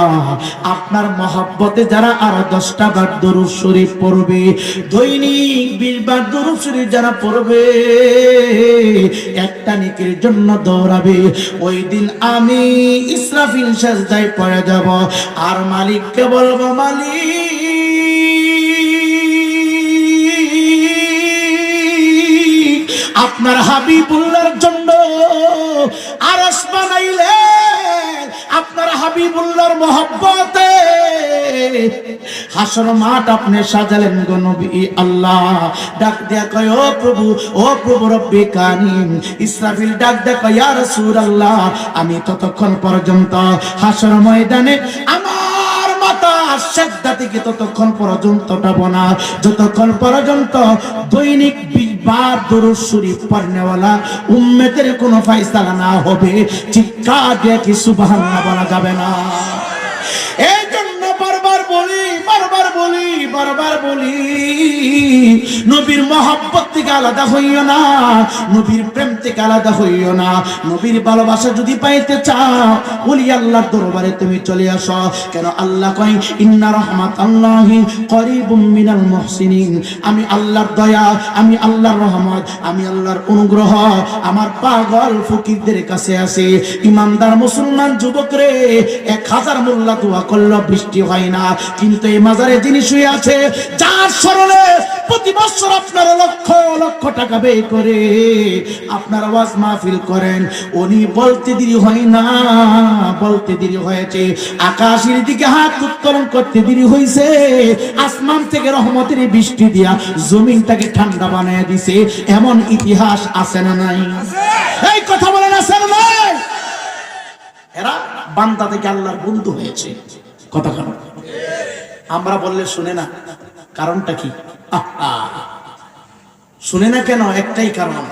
আপনার মহব্বতে যারা আরো 10টা বার দুরূদ শরীফ পড়বে, দৈনিক 20 বার দুরূদ শরীফ যারা পড়বে, একটা নেকির জন্য দৌড়াবে। ওই দিন আমি ইসরাফিল সাজদায় পড়ে যাব আর মালিককে বলবো, মালিক আপনার হাবিবুল্লাহর জন্য আরশ বানাইলেন, আপনার হাবিবুল্লাহর মহব্বতে হাসর মাঠ আপনি সাজালেন গো নবী আল্লাহ। ডাক দেয়া কয় ও প্রভু রব্বে কারিম। ইসরাফিল ডাক দেয়া কয় ইয়া রাসূলুল্লাহ, আমি ততক্ষণ পর্যন্ত হাসর ময়দানে আমার মাথা সিজদা থেকে ততক্ষণ পর্যন্ত উঠাবো না যতক্ষণ পর্যন্ত দৈনিক 20 বার দুরূদ শরীফ পড়নেওয়ালা উম্মতের কোনো ফয়সালা না হবে। চিৎকার দিয়ে কি সুবহানাল্লাহ বলা যাবে না? এই জন্য বারবার বলি নবীর মহব্বত থেকে আলাদা হইও না, নবীর প্রেম থেকে আলাদা হইও না। নবীর ভালোবাসা যদি পাইতে চাও ওলি আল্লাহর দরবারে তুমি চলে আসো। কেন আল্লাহ কয় ইন্না রাহমাতাল্লাহি করিবুম মিনাল মুহসিনিন। আমি আল্লাহর দয়া, আমি আল্লাহর রহমত, আমি আল্লাহর অনুগ্রহ আমার পাগল ফকিরদের কাছে আছে। ইমানদার মুসলমান যুবক রে, 1000 মোল্লা দোয়া করলেও বৃষ্টি হয় না, কিন্তু এই মাজারে যিনি শুয়ে আছে, যার স্মরণে প্রতি বছর আপনারা লক্ষ লক্ষ টাকা ব্যয় করে আপনারা ওয়াজ মাহফিল করেন, উনি বলতে দেরি হয় না, বলতে দেরি হয়েছে। আকাশের দিকে হাত উত্তোলন করতে দেরি হয়েছে, আসমান থেকে রহমতের বৃষ্টি দিয়া জমিনটাকে ঠান্ডা বানিয়ে দিছে। এমন ইতিহাস আছে না নাই? এই কথা বলেন আছে না নাই? এরা বান্দা থেকে আল্লাহর বন্ধু হয়েছে। কথা কেন আমরা বললে শুনে না? কারণটা কি? শুনে না কেন? একটাই কারণ,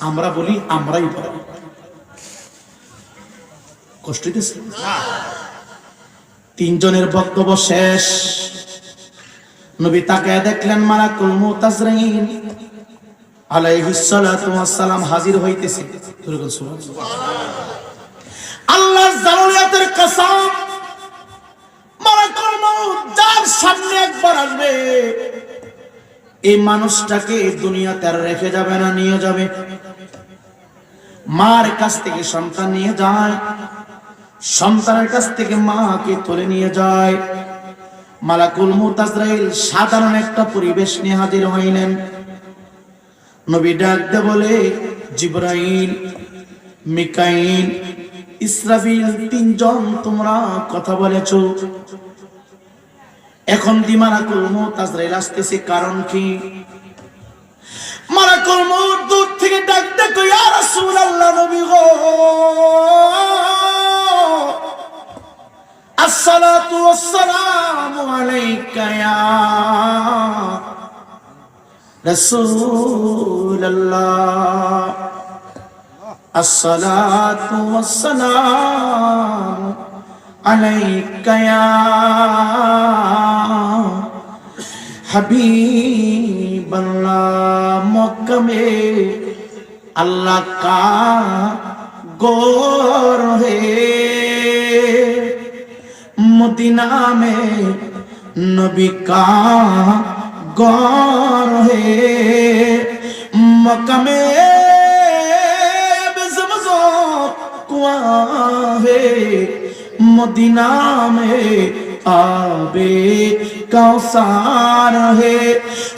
আমরা বলি আমরাই বলি। কষ্ট দিচ্ছে। 3 জনের বক্তব্য শেষ, নবী তাকায় দেখলেন মালাকুল মউত আজরাইল আলাইহিস সালাতু ওয়াস সালাম হাজির হইতেছে। আল্লাহর জালালিয়াতের কসম, মালাকুল মউত যার সামনে একবার আসবে, এই মানুষটাকে দুনিয়াতে আর রেখে যাবে না, নিয়ে যাবে। মার কাছ থেকে সন্তান নিয়ে যায়, সন্তানের কাছ থেকে মাকে তুলে নিয়ে যায়। মালাকুল মউত আজরাইল সাধারণ একটা পরিবেশ নিয়ে হাজির হইলেন। নবী ডাক দিয়ে বলে, জিবরাইল, মিকাইল, ইসরাফিল, 3 জন তোমরা কথা বলেছো, এখন দি মালাকুল মউত আজরাইল আসতেছে, কারণ কি? মালাকুল মউত দূর থেকে ডাক দেয়, ইয়া রাসূলুল্লাহ, নবী গো, আসসালাতু ওয়াসসালামু আলাইকা ইয়া রাসূলুল্লাহ, আসসালাতু ওয়াসসালামু আলাইকা ইয়া হাবিবাল্লাহ। মক্কা में अल्लाह का गौर है, मदीना में नबी का गौर है, मक्का में है, मदीना में आबे कौसार है,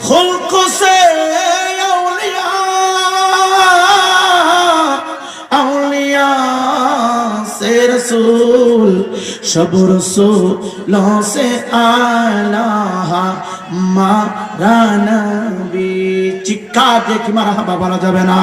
खुल्क से औलिया औलिया से रसूल, सब रसूलों से आला हमारा नबी। चिक्का देखी मारा बला जाबे ना।